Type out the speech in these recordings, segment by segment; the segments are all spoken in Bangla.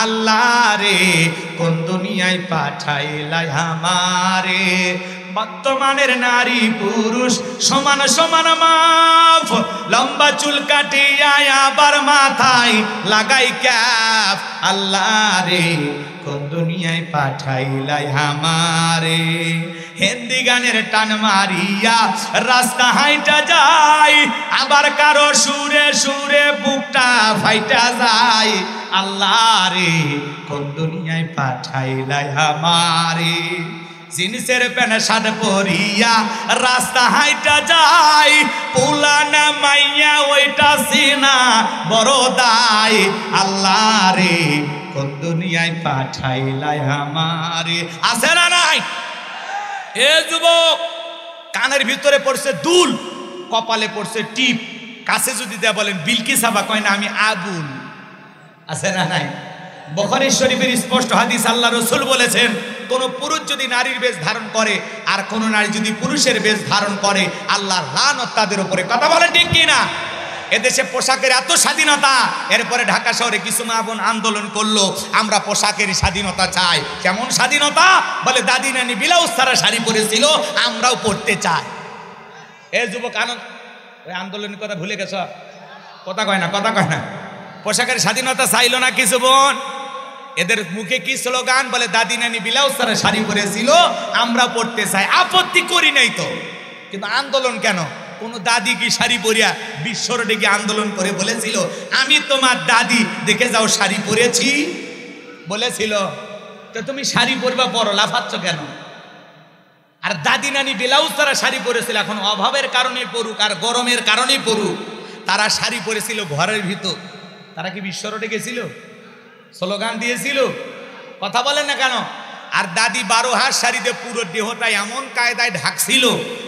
আল্লাহ রে কোন দুনিয়ায় পাঠাইলাই আমারে। বর্তমানের নারী পুরুষ সমান সমান মাপ, লম্বা চুল কাটিয়া আবার মাথায় লাগাই ক্যাপ। আল্লাহ রে কোন দুনিয়ায় পাঠাইলাই আমারে। হিন্দি গানের টান মারিয়া রাস্তা হাইটা যায়, আবার কারো সুরে সুরে বুকটা ফাইটা যায়। আল্লাহ রে কোন দুনিয়ায় পাঠাইলাই আমারে। জিন্সের প্যান্ট শার্ট পরিয়া রাস্তা হাইটা যায়, পুলানা মাইয়া ওইটা সিনা বড় দায়। আল্লাহ রে কোন দুনিয়ায় পাঠাইলাই আমারে। আছে না নাই? এ যুবক, কানের ভিতরে পড়ছে দুল, কপালে পড়ছে টিপ, কাছে যদি দেয়া বলেন বিলকিস আবা কয় না আমি আবুল। আছে না নাই? বুখারী শরীফের স্পষ্ট হাদিস, আল্লাহ রাসূল বলেছেন কোন পুরুষ যদি নারীর বেশ ধারণ করে আর কোন নারী যদি পুরুষের বেশ ধারণ করে, আল্লাহর লানত তাদের উপরে। কথা বলেন ঠিক কি না? এদেশে পোশাকের এত স্বাধীনতা, এরপরে ঢাকা শহরে কিছু মা বোন আন্দোলন করলো, আমরা পোশাকের স্বাধীনতা চাই। কেমন স্বাধীনতা? বলে দাদি নানি ব্লাউজ ছাড়া শাড়ি পরেছিল, আমরাও পরতে চাই। এ যুবক, ওই আন্দোলনের কথা ভুলে গেছ? কথা কয় না, কথা কয় না। পোশাকের স্বাধীনতা চাইলো না কিছু বোন। এদের মুখে কি স্লোগান? বলে দাদি নানি ব্লাউজ ছাড়া শাড়ি পরেছিল, আমরা পরতে চাই। আপত্তি করি নাই তো, কিন্তু আন্দোলন কেন? কোন দাদি কি শাড়ি পরিয়া বিশ্ব রোডে গিয়ে আন্দোলন করে বলেছিল আমি তোমার দাদি, দেখে যাও শাড়ি পরেছি? বলেছিল? তো তুমি শাড়ি পরবা, পরো, লাফাচ্ছ কেন? আর দাদি নানি ব্লাউজ ছাড়া শাড়ি পরেছিল, এখন অভাবের কারণে পড়ুক আর গরমের কারণেই পড়ুক, তারা শাড়ি পরেছিল ঘরের ভিতর। তারা কি বিশ্ব রোডে গেছিল? স্লোগান দিয়েছিল? কথা বলেন না কেন? আর দাদি 12 হাত শাড়িতে পুরো দেহটা এমন কায়দায় ঢাকছিল,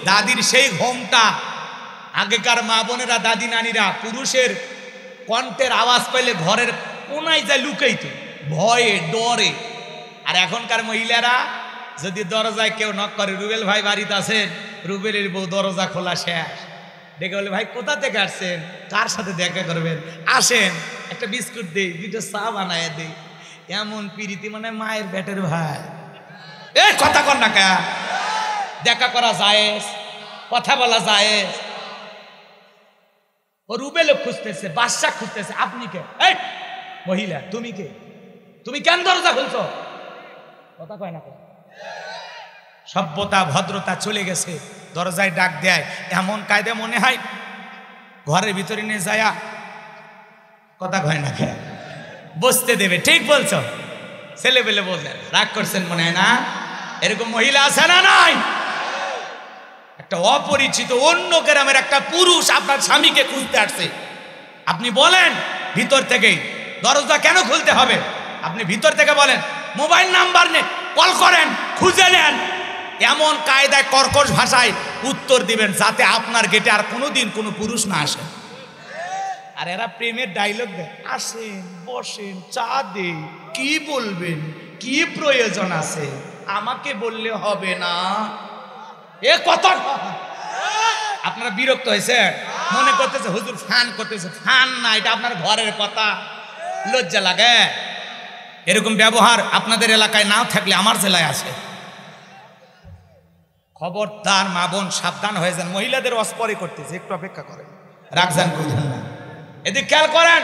দাদির সেই ঘোমটা। আগেকার মা বোনেরা, দাদি নানিরা পুরুষের কণ্ঠের আওয়াজ পেলে ঘরের কোনায় যায় লুকাইত, ভয়ে ডরে। আর এখনকার মহিলারা যদি দরজায় কেউ নক করে, রুবেল ভাই বাড়িতে আছেন, রুবেলের বউ দরজা খোলা শেষ, ডেকে বলে ভাই কোথা থেকে আসছেন, কার সাথে দেখা করবেন, আসেন একটা বিস্কুট দেই, 2টা চা বানায় দেই। এমন পিরিতি, মানে মায়ের পেটের ভাই। এ কথা কর না কা, দেখা করা যায়, কথা বলা যায়। ও রুবেল খুঁজতেছে, বাদশা খুঁজতেছে, আপনি কে? এই মহিলা, তুমি কে? তুমি কেন দরজা খুলছো? কথা কয় না। সভ্যতা ভদ্রতা চলে গেছে, দরজায় ডাক দেয় এমন কায়দা, মনে হয় ঘরের ভিতরে নিয়ে যায়া, কথা কয় না কে, বসতে দেবে। ঠিক বলছো? ছেলে পেলে বলছেন, রাগ করছেন মনে হয় না? এরকম মহিলা আছে না নাই? একটা অপরিচিত অন্য গ্রামের একটা পুরুষ আপনার স্বামীকে খুঁজতে আসছে, আপনি বলেন ভিতর থেকেই, দরজা কেন খুলতে হবে? আপনি ভিতর থেকে বলেন, মোবাইল নাম্বার নেন, কল করেন, খুঁজে নেন। এমন কায়দায় কর্কশ ভাষায় উত্তর দিবেন যাতে আপনার গেটে আর কোনোদিন কোনো পুরুষ না আসে। আর এরা প্রেমের ডায়লগ দেয়, আসেন বসেন চা দে, কি বলবেন, কি প্রয়োজন আছে, আমাকে বললে হবে না। এ কথা আপনারা বিরক্ত হয়েছে, মনে করতেছে হুজুর ফান করতেছে। ফান না, এটা আপনার ঘরের কথা। লজ্জা লাগে? এরকম ব্যবহার আপনাদের এলাকায় না থাকলে আমার জেলায় আছে। খবরদার মা বোন সাবধান হয়ে যান। মহিলাদের অস্পরে করতেছে, একটু অপেক্ষা করেন, রাখজান বুঝলেন না। এদিক খেয়াল করেন,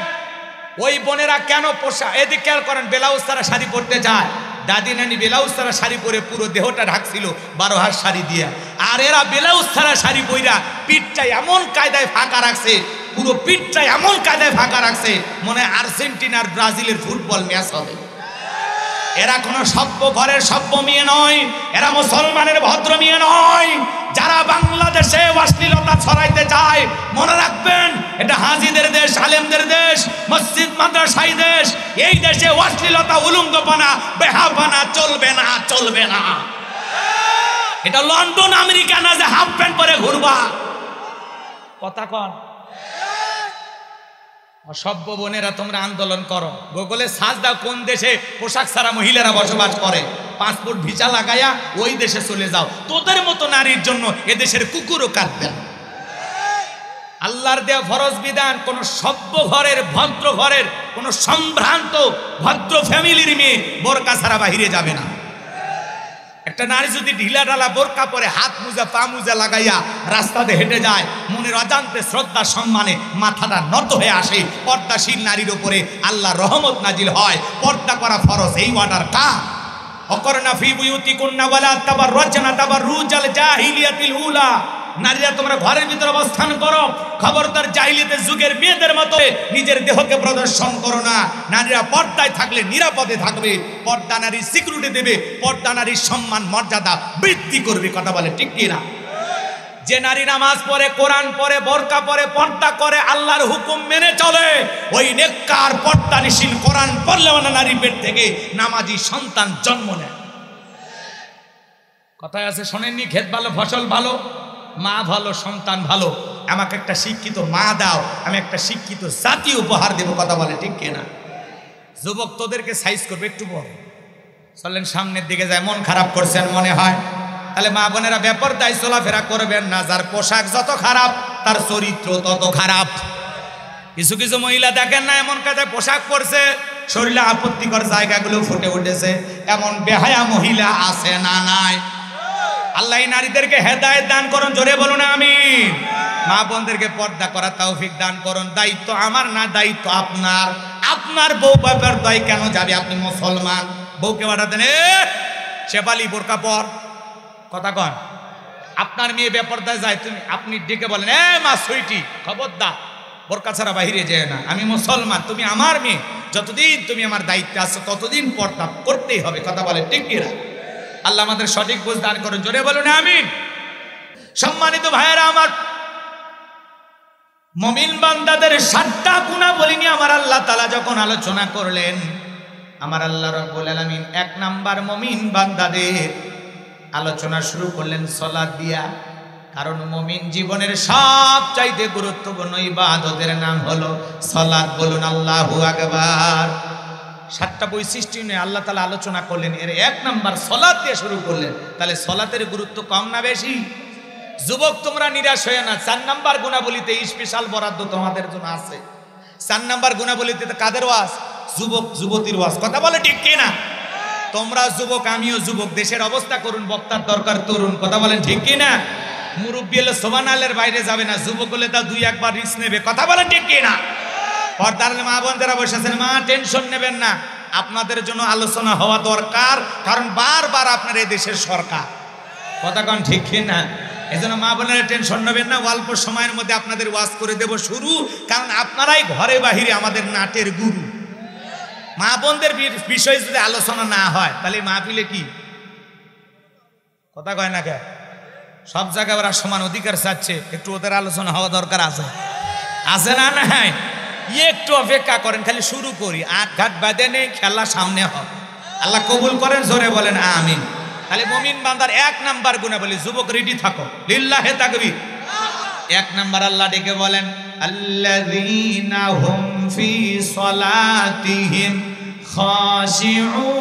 ওই বোনেরা কেন পোশাক, এদিক খেয়াল করেন, ব্লাউজ ছাড়া শাড়ি পরতে যায়। দাদি নানি ব্লাউজ ছাড়া শাড়ি পরে পুরো দেহটা ঢাকছিল 12 হাত শাড়ি দিয়া, আর এরা ব্লাউজ ছাড়া শাড়ি পইরা পিঠটা এমন কায়দায় ফাঁকা রাখছে, পুরো পিঠটা এমন কায়দায় ফাঁকা রাখছে মনে হয় আর্জেন্টিনার ব্রাজিলের ফুটবল ম্যাচ হবে। এরা কোনো সভ্য ঘরের সভ্য মেয়ে নয়, এরা মুসলমানের ভদ্র মেয়ে নয়। যারা বাংলাদেশে অশ্লীলতা ছড়াইতে চায়, মনে রাখবেন এটা হাজিদের দেশ, আলেমদের দেশ, মসজিদ মাদ্রাসাই দেশ। এই দেশে অশ্লীলতা, উলঙ্গপনা, বেহাপানা চলবে না, চলবে না। এটা লন্ডন আমেরিকা না যে হাফ প্যান্ট পরে ঘুরবা। কথা কন। অসভ্য বোনেরা, তোমরা আন্দোলন করো, গুগলে সার্চ দাও কোন দেশে পোশাক ছাড়া মহিলারা বসবাস করে, পাসপোর্ট ভিসা লাগাইয়া ওই দেশে চলে যাও। তোদের মতো নারীর জন্য এদেশের কুকুরও কাঁদবে না। আল্লাহর দেয়া ফরজ বিধান কোন সভ্য ঘরের ভদ্র ঘরের কোন সম্ভ্রান্ত ভদ্র ফ্যামিলির মেয়ে বোরকা ছাড়া বাহিরে যাবে না। একটা নারী যদি ঢিলা ঢালা বোরকা পরে হাত মুজা পা মুজা লাগাইয়া রাস্তাতে হেঁটে যায়, মনের অজান্তে শ্রদ্ধা সম্মানে মাথাটা নত হয়ে আসে, পর্দাশীল নারীর উপরে আল্লাহর রহমত নাজিল হয়। পর্দা করা ফরজ, এই অর্ডারটা অকরনা ফি বুয়ুতিকুন্না ওয়ালা তাবাররাজনা তাবাররুজাল জাহিলিয়াতিল উলা। নারীরা তোমরা ঘরের ভিতরে অবস্থান করো, খবরদার জাহিলিয়াতের যুগের মেয়েদের মতো নিজের দেহকে প্রদর্শন করো না। নারীরা পর্দায় থাকলে নিরাপদে থাকবে, পর্দা নারীর সিকিউরিটি দেবে, পর্দা নারীর সম্মান মর্যাদা বৃদ্ধি করবে। কথা বলে ঠিক কিনা? যে নারী নামাজ পড়ে, কোরআন পড়ে, বোরকা পড়ে, পর্দা করে, আল্লাহর হুকুম মেনে চলে, ওই নেককার পর্দানিশীল কোরআন পড়লেও না নারী পেট থেকে নামাজি সন্তান জন্ম নেয়। কথায় আছে শোনেননি, ক্ষেত ভালো ফসল ভালো, মা ভালো সন্তান ভালো। আমাকে একটা শিক্ষিত মা দাও, আমি একটা শিক্ষিত জাতি উপহার দেব। কথা বলে ঠিক কিনা? যুবক তোদেরকে সাইজ করবে একটু পরে, চলেন সামনের দিকে যায়। মন খারাপ করছেন মনে হয়, তাহলে মা বোনেরা বেপরদায় চলাফেরা করবেন না। যার পোশাক যত খারাপ তার চরিত্র তত খারাপ। কিছু কিছু মহিলা দেখেন না, এমন কাজে পোশাক পরছে শরীরে আপত্তিকর জায়গাগুলো ফুটে উঠেছে, এমন বেহায়া মহিলা আছে না নাই? আল্লাহ নারীদেরকে হেদায়েত দান করুন, জোরে বলুন আমিন। মা বোনদেরকে পর্দা করার তৌফিক দান করুন। দায়িত্ব আমার না, দায়িত্ব আপনার। আপনার বউ বাবার দায় কেন যাবে? আপনি মুসলমান, বউকে পাঠাতেন শেফালি বোরকা পর, কথা কন। আপনার মেয়ে বেপরদায় যায়, আপনি ডেকে বলেন এ মা সুইটি খবরদার বোরকা ছাড়া বাহিরে যায় না, আমি মুসলমান, তুমি আমার মেয়ে, যতদিন তুমি আমার দায়িত্বে আছো ততদিন পর্দা করতেই হবে। কথা বলে ঠিক কিনা? আল্লাহ আমাদের সঠিক বুঝ দান করুন, জোরে বলুন আমিন। সম্মানিত ভাইয়েরা আমার, মুমিন বান্দাদের 7টা গুণাবলী নিয়ে আমার আল্লাহ তাআলা যখন আলোচনা করলেন, আমার আল্লাহ রাব্বুল আলামিন 1 নাম্বার মুমিন বান্দাদের আলোচনা শুরু করলেন সালাত দিয়া। কারণ মুমিন জীবনের সবচাইতে গুরুত্বপূর্ণ ইবাদতের নাম হলো সালাত। বলুন আল্লাহু আকবার। 7টা বৈশিষ্ট্য নিয়ে আল্লাহ তাআলা আলোচনা করলেন, এর 1 নাম্বার সালাত দিয়ে শুরু করলেন। তাহলে সালাতের গুরুত্ব কম না বেশি? যুবক তোমরা নিরাশ হয়ে না, 4 নাম্বার গুণাবলীতে স্পেশাল বরাদ্দ তোমাদের জন্য আছে। 4 নাম্বার গুণাবলীতে কাদের ওয়াজ? যুবক যুবতীর ওয়াজ। কথা বলে ঠিক কিনা? তোমরা যুবক, আমিও যুবক, দেশের অবস্থা করুন, বক্তার দরকার তরুণ। কথা বলেন ঠিক কিনা? মুরব্বী হলে সোবানালের বাইরে যাবে না, যুবক হলে তা 2-1 বার রিস্ক নেবে। কথা বলেন ঠিক কিনা? পর্দার মা বোন যারা বসে আছেন, মা টেনশন নেবেন না, আপনাদের জন্য আলোচনা হওয়া দরকার। কারণ বারবার আপনার এই দেশের সরকার, কথা কন ঠিক কিনা? এই জন্য মা বোনেরা টেনশন নেবেন না, অল্প সময়ের মধ্যে আপনাদের ওয়াজ করে দেব শুরু। কারণ আপনারাই ঘরে বাহিরে আমাদের নাটের গুরু। মা বোনদের বিষয়ে যদি আলোচনা না হয় তাহলে মাহফিলে কি কথা কয় না কে? সব জায়গায় ওরা সমান অধিকার চাচ্ছে, একটু ওদের আলোচনা হওয়া দরকার আছে, আছে না? নাই, একটু অপেক্ষা করেন, খালি শুরু করি, 8 ঘাট বাদে নেই, খেলা সামনে হবে। আল্লাহ কবুল করেন, জোরে বলেন আমিন। তাহলে মুমিন বান্দার 1 নাম্বার গুণাবলী, যুবক রেডি থাকো, লিল্লাহে তাকবীর। 1 নাম্বার আল্লাহ ডেকে বলেন আল্লাযীনা হুম ফি সলাতিহিম খাশিউন।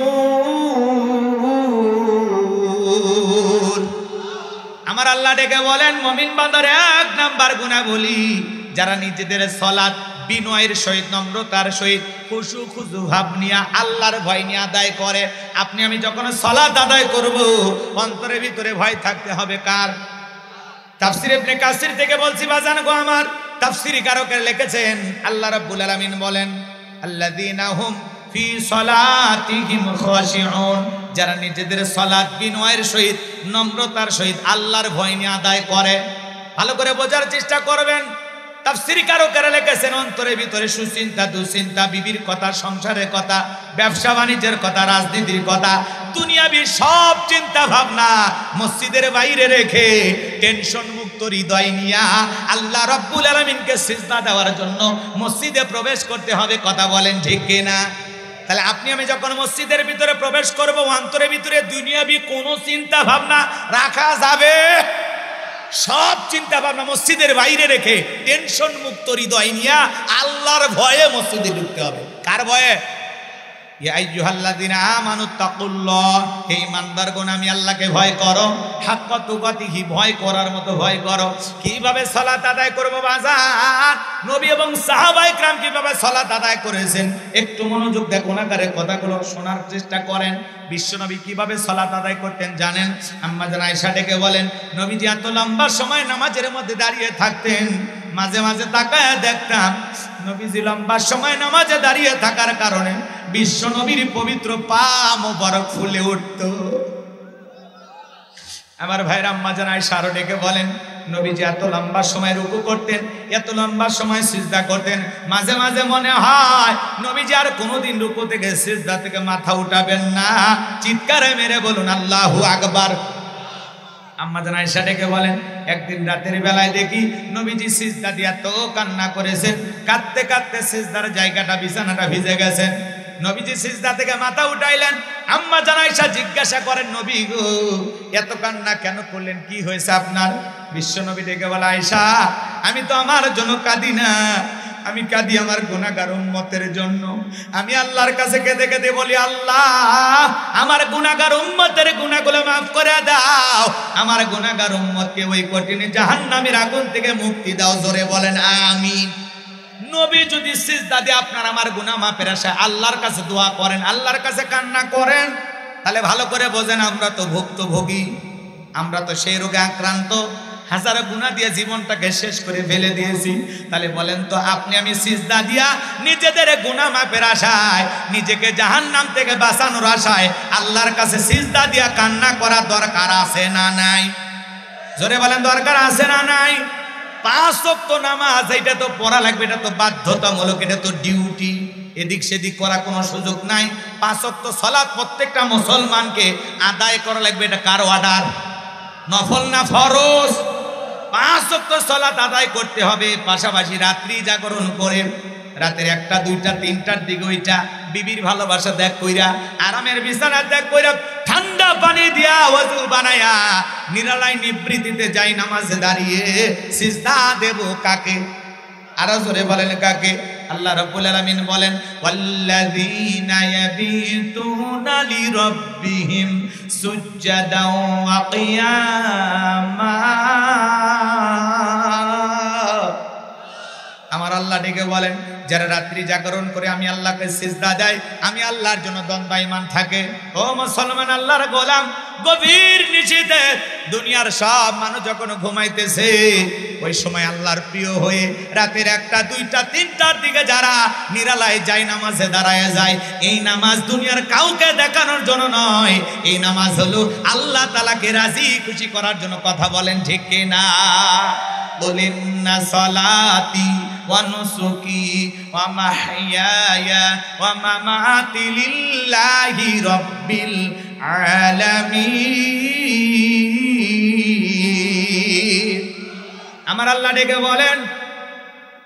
আমার আল্লাহ ডেকে বলেন মুমিন বান্দার 1 নাম্বার গুণাবলী, যারা নিজেদের সালাত বিনয়ের সহিত, নম্রতার সহিত, খুশু খুজু ভাব নিয়ে, আল্লাহর ভয় নিয়ে আদায় করে। আপনি আমি যখন সালাত আদায় করব, অন্তরের ভিতরে ভয় থাকতে হবে কার? তাফসীর ইবনে কাসির থেকে বলছি বাজান গো আমার, তাফসীরি কারকের লিখেছেন আল্লাহ রাব্বুল আলামিন বলেন আল্লাযীনা হুম ফি সলাতিহিম খাশিউন, যারা নিজেদের সালাত বিনয়ের সহিত, নম্রতার সহিত, আল্লাহর ভয় নিয়ে আদায় করে। ভালো করে বোঝার চেষ্টা করবেন। তাফসীরি কারকেরা লিখেছেন অন্তরের ভিতরে সুচিন্তা, দুশ্চিন্তা, বিবির কথা, সংসারের কথা, ব্যবসা বাণিজ্যের কথা, রাজনীতির কথা, দুনিয়াবি সব চিন্তা ভাবনা মসজিদের বাইরে রেখে টেনশন মুক্ত হৃদয় নিয়া আল্লাহ রাব্বুল আলামিনকে সিজদা দেওয়ার জন্য মসজিদে প্রবেশ করতে হবে। কথা বলেন ঠিক কিনা? তাহলে আপনি আমি যখন মসজিদের ভিতরে প্রবেশ করব, অন্তরের ভিতরে দুনিয়াবি কোনো চিন্তা ভাবনা রাখা যাবে? সব চিন্তা ভাবনা মসজিদের বাইরে রেখে টেনশন মুক্ত হৃদয় নিয়ে আল্লাহর ভয়ে মসজিদে ঢুকতে হবে। কার ভয়ে? ইয়া আইয়ুহাল্লাযিনা আমানুত্তাকুল্লাহ, হে ঈমানদারগণ আমি আল্লাহকে ভয় করো, হাক্কা তুকাতিহি, ভয় করার মতো ভয় করো। কিভাবে সালাত আদায় করব বাজার? নবী এবং সাহাবায়ে কেরাম কিভাবে সালাত আদায় করেছেন একটু মনোযোগ দিয়ে গুণাগারের কথাগুলো শোনার চেষ্টা করেন। বিশ্বনবী কিভাবে সালাত আদায় করতেন জানেন? আম্মা জান আয়েশা ডেকে বলেন, নবীজি এত লম্বা সময় নামাজের মধ্যে দাঁড়িয়ে থাকতেন, মাঝে মাঝে তাকায় দেখতাম নবীজি লম্বা সময় নামাজে দাঁড়িয়ে থাকার কারণে বিশ্বনবীর পবিত্র পা মোবারক ফুলে উঠত। আমার ভাইরা আম্মা জান আয়েশা আরো ডেকে বলেন, নবীজি এত লম্বা সময় রুকু করতেন, এত লম্বা সময় সিজদা করতেন, মাঝে মাঝে মনে হয় নবীজি আর কোনোদিন রুকু থেকে সিজদা থেকে মাথা উঠাবেন না। চিৎকারে মেরে বলুন আল্লাহু আকবার। আম্মা জান আয়েশা ডেকে বলেন, একদিন রাতের বেলায় দেখি নবীজি সিজদা দিয়ে এত কান্না করেছেন, কাঁদতে কাঁদতে সিজদার জায়গাটা বিছানাটা ভিজে গেছেন। নবীজি সিজদা থেকে মাথা উঠাইলেন। আম্মা জান আয়েশা জিজ্ঞাসা করেন, নবী গো এত কান্না কেন করলেন, কি হয়েছে আপনার? বিশ্ব নবী ডেকে বলে, আয়েশা আমি তো আমার জন্য কাঁদি না, আমি কাঁদি আমার গুনাহগার উম্মতের জন্য। আমি আল্লাহর কাছে কেঁদে কেঁদে বলি, আল্লাহ আমার গুনাহগার উম্মতের গুনাহগুলো মাফ করে দাও, আমার গুনাহগার উম্মতকে ওই কঠিন জাহান্নামের আগুন থেকে মুক্তি দাও। জোরে বলেন আমিন। নবী যদি সিজদা দিয়ে আপনার আমার গুনাহ মাফের আশায় আল্লাহর কাছে দোয়া করেন, আল্লাহর কাছে কান্না করেন, তাহলে ভালো করে বোঝেন আমরা তো ভুক্তভোগী, আমরা তো সেই রোগে আক্রান্ত, হাজারো গুনাহ দিয়ে জীবনটাকে শেষ করে ফেলে দিয়েছি। তাহলে বলেন তো আপনি আমি সিজদা দিয়া নিজেদের গুনাহ মাফের আশায়, নিজেকে জাহান্নাম থেকে বাঁচানোর আশায় আল্লাহর কাছে সিজদা দিয়া কান্না করা দরকার আছে না নাই? জোরে বলেন দরকার আছে না নাই? 5 ওয়াক্ত নামাজ এটা তো পড়া লাগবে, এটা তো বাধ্যতামূলক, এটা তো ডিউটি, এদিক সেদিক করা কোনো সুযোগ নাই। 5 ওয়াক্ত সালাত প্রত্যেকটা মুসলমানকে আদায় করা লাগবে, এটা কার অর্ডার? নফল না ফরজ? 5 ওয়াক্ত সালাত আদায় করতে হবে। পাশাপাশি রাত্রি জাগরণ করে রাতের 1টা 2টা 3টার দিকে ওইটা বিবির ভালোবাসা ত্যাগ কইরা, আরামের বিছানা ত্যাগ কইরা, ঠান্ডা পানি দিয়া ওযু বানায়া নিরালাই নিবৃত্তিতে যাই নামাজে দাঁড়িয়ে সিজদা দেব কাকে? আরো জোরে বলেন কাকে? আল্লাহ রাব্বুল আলামিন বলেন, ওয়াল্লাযীনা ইয়াবিতুনা লিরাব্বিহিম সুজদাও ওয়া কিয়ামা। আমার আল্লাহ ডেকে বলেন, যারা রাত্রি জাগরণ করে আমি আল্লাহকে সিজদা দেয়, আমি আল্লাহর জন্য দণ্ডায়মান থাকে। ও মুসলমান আল্লাহর গোলাম, গভীর নিশীথে দুনিয়ার সব মানুষ যখন ঘুমাইতেছে, ওই সময় আল্লাহর প্রিয় হয়ে রাতের 1টা 2টা 3টার দিকে যারা নিরালায় যায় নামাজে দাঁড়ায় যায়, এই নামাজ দুনিয়ার কাউকে দেখানোর জন্য নয়, এই নামাজ হলো আল্লাহ তাআলাকে রাজি খুশি করার জন্য। কথা বলেন ঠিক কিনা? বলেন না সালাতি ওয়া নুসুকি ওয়া মাহইয়ায়া ওয়া মামাতি লিল্লাহি রাব্বিল আলামিন। আমার আল্লাহ ডেকে বলেন,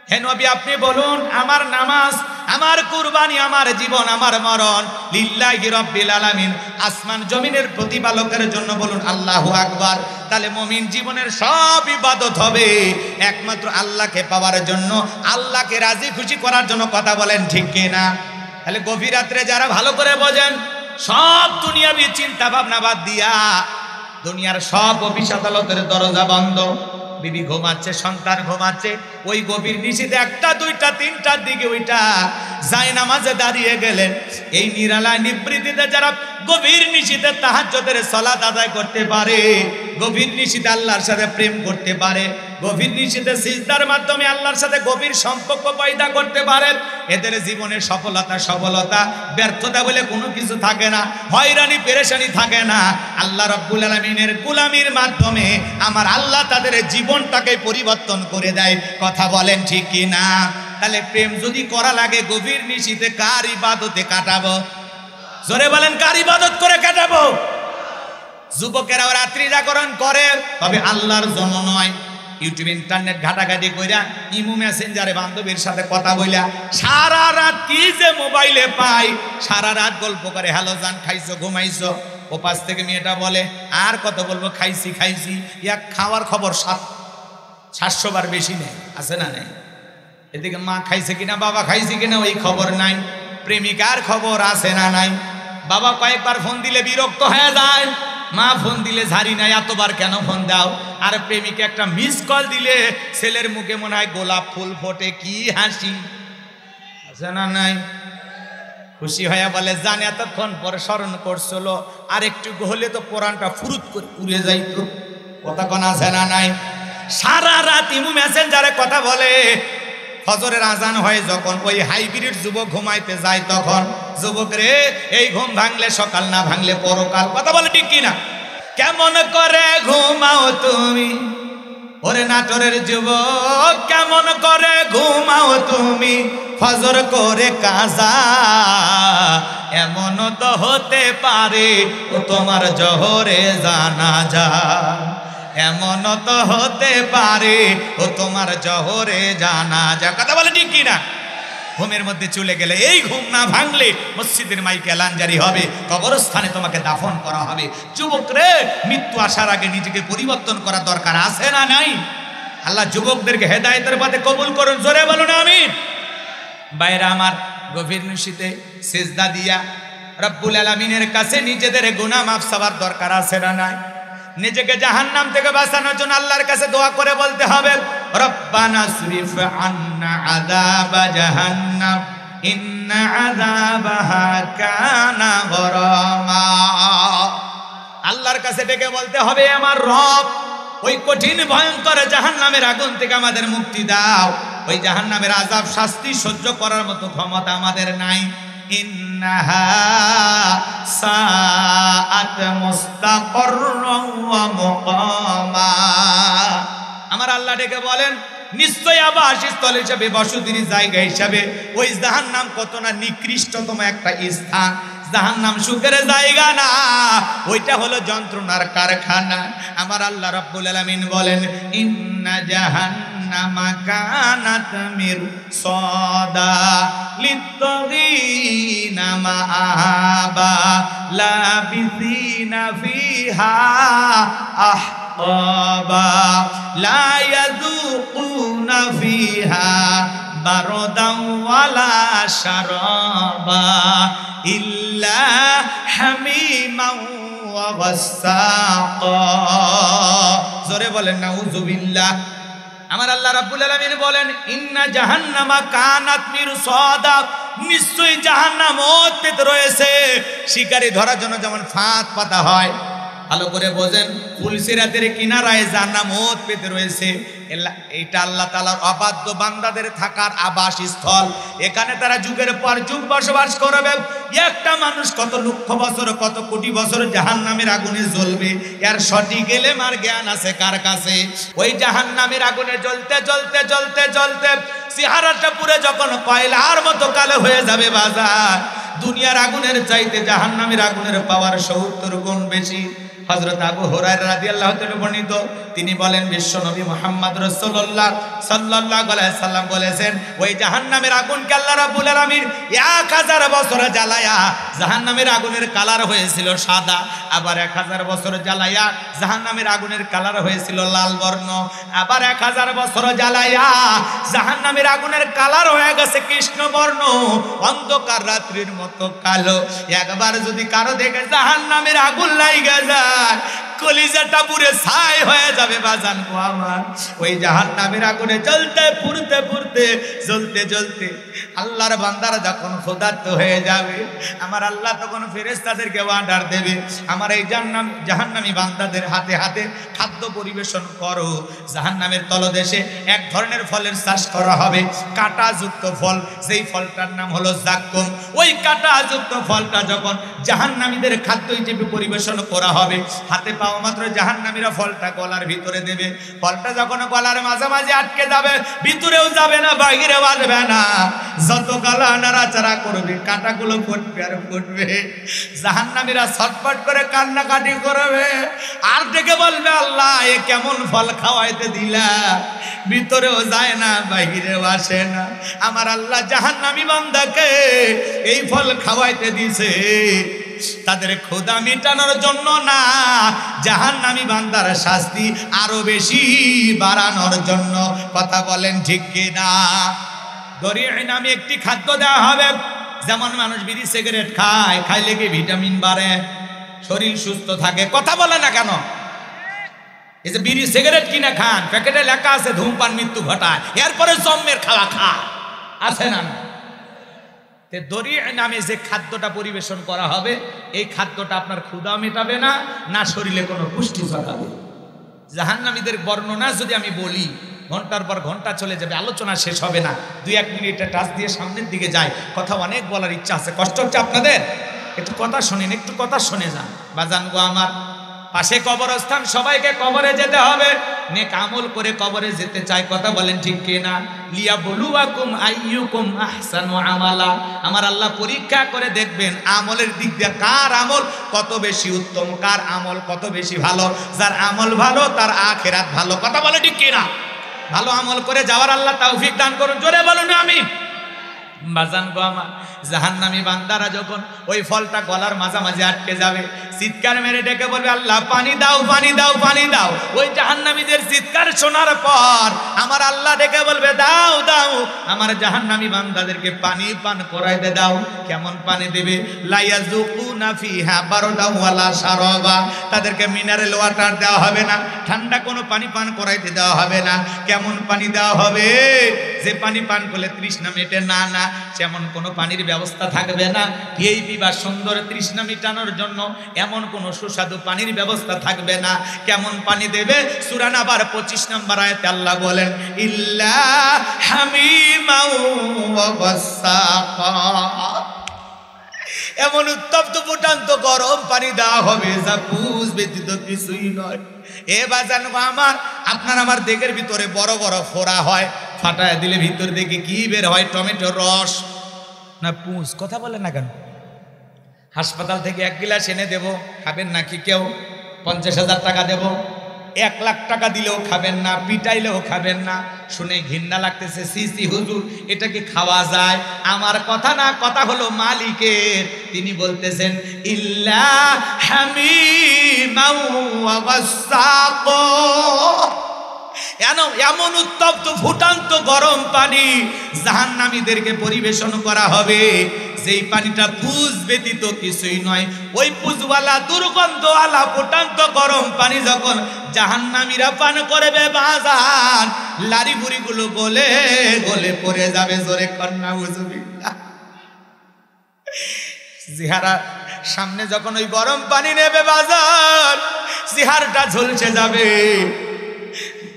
হে নবী আপনি বলুন, আমার নামাজ, আমার কুরবানি, আমার জীবন, আমার মরণ লিল্লাহি রাব্বিল আলামিন, আসমান জমিনের প্রতিপালকের জন্য। বলুন আল্লাহু আকবার। তাহলে মুমিন জীবনের সব ইবাদত হবে একমাত্র আল্লাহকে পাওয়ার জন্য, আল্লাহকে রাজি খুশি করার জন্য। কথা বলেন ঠিক কিনা? তাহলে গভীর রাত্রে যারা ভালো করে বোঝেন, সব দুনিয়াবি চিন্তা ভাবনা বাদ দিয়া, দুনিয়ার সব অফিস আদালতের দরজা বন্ধ, বিবি ঘুমাচ্ছে, সন্তান ঘুমাচ্ছে, ওই গভীর নিশীথে 1টা 2টা 3টার দিকে ওইটা যায় নামাজে দাঁড়িয়ে গেলেন। এই নিরালায় নিবৃত্তিতে যারা গভীর নিশীথে তাহাজ্জুদের সালাত আদায় করতে পারে, গভীর নিশীথে আল্লাহর সাথে প্রেম করতে পারে, গভীর নিশীথে সিজদার মাধ্যমে আল্লাহর সাথে গভীর সম্পর্ক পয়দা করতে পারে, এদের জীবনে সফলতা ব্যর্থতা বলে কোনো কিছু থাকে না, হয়রানি পেরেশানি থাকে না। আল্লাহ রাব্বুল আলামিনের গোলামির মাধ্যমে আমার আল্লাহ তাদের জীবনটাকে পরিবর্তন করে দেয়। কথা বলেন ঠিক কি না? তাহলে প্রেম যদি করা লাগে গভীর নিশীথে কার ইবাদতে কাটাবো? জোরে বলেন, কার ইবাদত করে কাটাবো? যুবকেরাও রাত্রি জাগরণ করে, তবে আল্লাহর জন্য নয়। ইউটিউব ইন্টারনেট ঘাটাঘাটি কইরা, ইমো মেসেঞ্জারে বান্ধবীর সাথে কথা বইলা সারা রাত কি যে মোবাইলে পাই, সারা রাত গল্প করে, হ্যালো জান খাইছো, ঘুমাইছো। ও পাশ থেকে মেয়েটা বলে, আর কত বলবো, খাইছি। ইয়া খাওয়ার খবর 700 বার বেশি নেই, আছে না নেই? এদিকে মা খাইছে কিনা, বাবা খাইছে কিনা, ওই খবর নাই। প্রেমিকার খবর আছে না নাই? বাবা কয়েকবার ফোন দিলে বিরক্ত হয়ে যায়, মা ফোন দিলে ঝাড়ি নাই, এতবার কেন ফোন দাও? আর প্রেমিকা একটা মিস কল দিলে ছেলের মুখে মনে হয় গোলাপ ফুল ফোটে, কি হাসি আছে না নাই? খুশি হয়ে বলে জান এতক্ষণ পরে স্মরণ করছিল, আর একটু হলে তো কোরআনটা ফুরুত করে উড়ে যাইতো। কথা কোন আছে না নাই? সারা রাত ইমু মেসেঞ্জারে কথা বলে, ফজরের আজান হয় যখন ওই হাইব্রিড যুবক ঘুমাইতে যায় তখন, যুবক রে এই ঘুম ভাঙলে সকাল, না ভাঙলে পরকাল। কথা বলে ঠিক কিনা? কেমন করে ঘুমাও তুমি ওরে নাটোরের যুবক, কেমন করে ঘুমাও তুমি ফজর করে কাজা? এমন তো হতে পারে ও তোমার জোহরে জানাজা, এমন তো হতে পারে ও তোমার জোহরে জানাজা। কথা বলে ঠিক কিনা? ঘুমের মধ্যে চলে গেলে, এই ঘুম না ভাঙলে মসজিদের মাইকে লাঞ্জারি হবে, কবরস্থানে তোমাকে দাফন করা হবে। যুবক রে, মৃত্যু আসার আগে নিজেকে পরিবর্তন করা দরকার আছে না নাই? আল্লাহ যুবকদেরকে হেদায়েতের পথে কবুল করুন, জোরে বলুন আমিন। বাইরা আমার, গভীর নিশিতে সিজদা দিয়া রব্বুল আলামিনের কাছে নিজেদের গুনাহ মাফ চাওয়ার দরকার আছে না নাই? নিজেকে জাহান্নাম থেকে বাঁচানোর জন্য আল্লাহর কাছে দোয়া করে বলতে হবে, রব্বানা সরিফ আন্না আযাবা জাহান্নাম ইন্না আযাবাহা কানা গরামা। আল্লাহর কাছে ডেকে বলতে হবে, আমার রব ওই কঠিন ভয়ঙ্কর জাহান্নামের আগুন থেকে আমাদের মুক্তি দাও। ওই জাহান্নামের আযাব শাস্তি সহ্য করার মতো ক্ষমতা আমাদের নাই। ইন্নাহা সাআত মুস্তাকররান ওয়া মুকামা। আমার আল্লাহ ডেকে বলেন, নিশ্চয় আবাসস্থল হিসাবে, বসতির জায়গা হিসাবে ওই জাহান্নাম কত না নিকৃষ্টতম একটা স্থান। জাহান্নাম সুখের জায়গা না, ওইটা হলো যন্ত্রণার কারখানা। আমার আল্লাহ রাব্বুল আলামিন বলেন, ইন্না জাহান্নামা কানাত মিরসাদা লিত্তাগিনা মাআবা লাবিসিনা ফিহা আহকাবা লা ইয়াযুকুনা ফিহা বারদান ওয়ালা শারাবা ইল্লা হামিমান ওয়া গাসসাকা। জোরে বলেন নাউযুবিল্লাহ। আমার আল্লাহ রাব্বুল আলামিন বলেন, ইন্না জাহান্নামা কানাত মিরসাদা, নিশ্চয়ই জাহান্নাম ওতে রয়েছে শিকারী ধরার জন্য যেমন ফাঁদ পাতা হয়। ভালো করে বোঝেন, ফুলসিরাতের কিনারায় জাহান্নাম ওত পেতে রয়েছে। এটা আল্লাহ তাআলার অবাধ্য বান্দাদের থাকার আবাসস্থল। এখানে তারা যুগের পর যুগ বসবাস করবে। একটা মানুষ কত লক্ষ বছর, কত কোটি বছর জাহান্নামের আগুনে জ্বলবে, এর সঠিক এলেম আর জ্ঞান আছে কার কাছে? ওই জাহান্নামের আগুনে জ্বলতে জ্বলতে জ্বলতে জ্বলতে চেহারাটা পুরো যখন কয়লার মতো কালো হয়ে যাবে বাজার, দুনিয়ার আগুনের চাইতে জাহান্নামের আগুনের পাওয়ার 70 গুণ বেশি। হযরত আবু হুরায়রা রাদিয়াল্লাহু তাআলা বর্ণিত, তিনি বলেন, বিশ্বনবী মুহাম্মদ রাসূলুল্লাহ সাল্লাল্লাহু আলাইহি সাল্লাম বলেছেন, ওই জাহান্নামের আগুনকে আল্লাহ রাব্বুল আলামিন 1000 বছর জ্বালায়া জাহান্নামের আগুনের কালার হয়েছিল সাদা, আবার 1000 বছর জ্বালায়া জাহান্নামের আগুনের কালার হয়েছিল লাল বর্ণ, আবার 1000 বছর জ্বালায়া জাহান্নামের আগুনের কালার হয়ে গেছে কৃষ্ণ বর্ণ, অন্ধকার রাত্রির মতো কালো। একবার যদি কারো দেখে জাহান্নামের আগুন লাগা যায়, কলিজাটা পুরে ছাই হয়ে যাবে বাজান গো আমার। ওই জাহান্নামের আগুনে জ্বলতে পুড়তে পুড়তে জ্বলতে জ্বলতে আল্লাহর বান্দারা যখন ক্ষুধার্ত হয়ে যাবে, আমার আল্লাহ তখন ফেরেশতাদেরকে অর্ডার দেবে, আমার এই জাহান্নামী বান্দাদের হাতে হাতে খাদ্য পরিবেশন করো। জাহান্নামের তলদেশে এক ধরনের ফলের চাষ করা হবে, কাঁটাযুক্ত ফল, সেই ফলটার নাম হলো জাক্কুম। ওই কাঁটাযুক্ত ফলটা যখন জাহান্নামীদের খাদ্য হিসেবে পরিবেশন করা হবে, হাতে পাওয়া মাত্র জাহান্নামীরা ফলটা গলার ভিতরে দেবে। ফলটা যখন গলার মাঝামাঝি আটকে যাবে, ভিতরেও যাবে না, বাইরেও আসবে না, যত গলা নাড়াচাড়া করবে কাঁটাগুলো ফুটবে আর ফুটবে। জাহান্নামীরা ছটফট করে কান্নাকাটি করবে আর ডেকে বলবে, আল্লাহ এ কেমন ফল খাওয়াইতে দিলা, ভিতরেও যায় না, বাইরেও আসে না। আমার আল্লাহ জাহান্নামী বান্দাকে এই ফল খাওয়াইতে দিছে তাদের ক্ষুধা মেটানোর জন্য না, জাহান্নামী বান্দার শাস্তি আরো বেশি বাড়ানোর জন্য। কথা বলেন ঠিক কিনা? দরিয়া নামে একটি খাদ্য দেওয়া হবে, যেমন মানুষ বিড়ি সিগারেট খায়, খাইলে কি ভিটামিন বাড়ে, শরীর সুস্থ থাকে, কথা বলে না কেন? এই যে বিড়ি সিগারেট কিনে খান, প্যাকেটে লেখা আছে ধূমপান মৃত্যু ঘটায়, এরপরে জম্মের খাওয়া আছে না? দরি নামে যে খাদ্যটা পরিবেশন করা হবে, এই খাদ্যটা আপনার ক্ষুধা মেটাবে না, না শরীরে কোনো পুষ্টি যোগাবে। জাহান্নামীদের বর্ণনা যদি আমি বলি, ঘন্টার পর ঘন্টা চলে যাবে, আলোচনা শেষ হবে না। 2-1 মিনিটে টাচ দিয়ে সামনের দিকে যাই, কথা অনেক বলার ইচ্ছা আছে। কষ্ট হচ্ছে আপনাদের? একটু কথা শোনেন, একটু কথা শুনে যান। বাজান গো আমার, পাশে কবরস্থান, সবাইকে কবরে যেতে হবে, নেক আমল করে কবরে যেতে চাই, কথা বলেন ঠিক কিনা? লিয়া বলুয়াকুম আইয়ুকুম আহসানু আমালা, আমার আল্লাহ পরীক্ষা করে দেখবেন আমলের দিক দিয়ে কার আমল কত বেশি উত্তম, কার আমল কত বেশি ভালো। যার আমল ভালো তার আখিরাত ভালো, কথা বলে ঠিক কিনা? ভালো আমল করে যাওয়ার আল্লাহ তৌফিক দান করুন, জোরে বলুন আমিন। বাজান গো আমার, জাহান্নামী বান্দারা যখন ওই ফলটা গলার মাঝামাঝি আটকে যাবে, চিৎকার মেরে ডেকে বলবে আল্লাহ পানি দাও, পানি দাও, পানি দাও। ওই জাহান্নামীদের চিৎকার শোনার পর আমার আল্লাহ ডেকে বলবে দাও দাও, আমার জাহান্নামী বান্দাদেরকে পানি পান করাইতে দাও। কেমন পানি দেবে? লা ইয়াযুকুনা ফিহা বারদাও ওয়ালা শারাবা, তাদেরকে মিনারেল ওয়াটার দেওয়া হবে না, ঠান্ডা কোনো পানি পান করাইতে দেওয়া হবে না। কেমন পানি দেওয়া হবে? যে পানি পান করলে তৃষ্ণা মেটে না, না সেমন কোনো পানির ব্যবস্থা থাকবে না। এই বিবাহ সুন্দর তৃষ্ণা মিটানোর জন্য এমন কোনো সুস্বাদু পানির ব্যবস্থা থাকবে না। কেমন পানি দেবে? সূরা নাবার 25 নম্বর আয়াতে আল্লাহ বলেন ইল্লা হামিমাও ওয়া গাসসাকা, এমন উত্তপ্ত ফুটান্ত গরম পানি দেওয়া হবে যা পুষ ব্যতীত কিছুই নয়। এ বাজান আমার, আপনার আমার দেহের ভিতরে বড় বড় ফোড়া হয়, ফাটায় দিলে ভিতর থেকে কি বের হয়? টমেটোর রস না পুষ, কথা বলে না কেন? হাসপাতাল থেকে 1 গ্লাস এনে দেব, খাবেন নাকি কেউ? 50,000 টাকা দেব, 1 লাখ টাকা দিলেও খাবেন না, পিটাইলেও খাবেন না। শুনে ঘৃণা লাগতেছে, সি সি হুজুর, এটা কি খাওয়া যায়? আমার কথা না, কথা হলো মালিকের। তিনি বলতেছেন ইল্লা হামিমাও ওয়া গাসসাকা, এমন উত্তপ্ত ফুটান্ত গরম পানি জাহান্নামীদেরকে পরিবেশন করা হবে, যেই পানিটা পুষ ব্যতীত কিছুই নয়। ওই পুষওয়ালা দুর্গন্ধওয়ালা ফুটান্ত গরম পানি যখন জাহান্নামীরা পান করবে বাজার, লারি বুড়িগুলো গলে গলে পড়ে যাবে। জোরে কন্যা উজুবিল্লাহ। জিহারা সামনে যখন ওই গরম পানি নেবে বাজার, জিহারটা ঝলসে যাবে।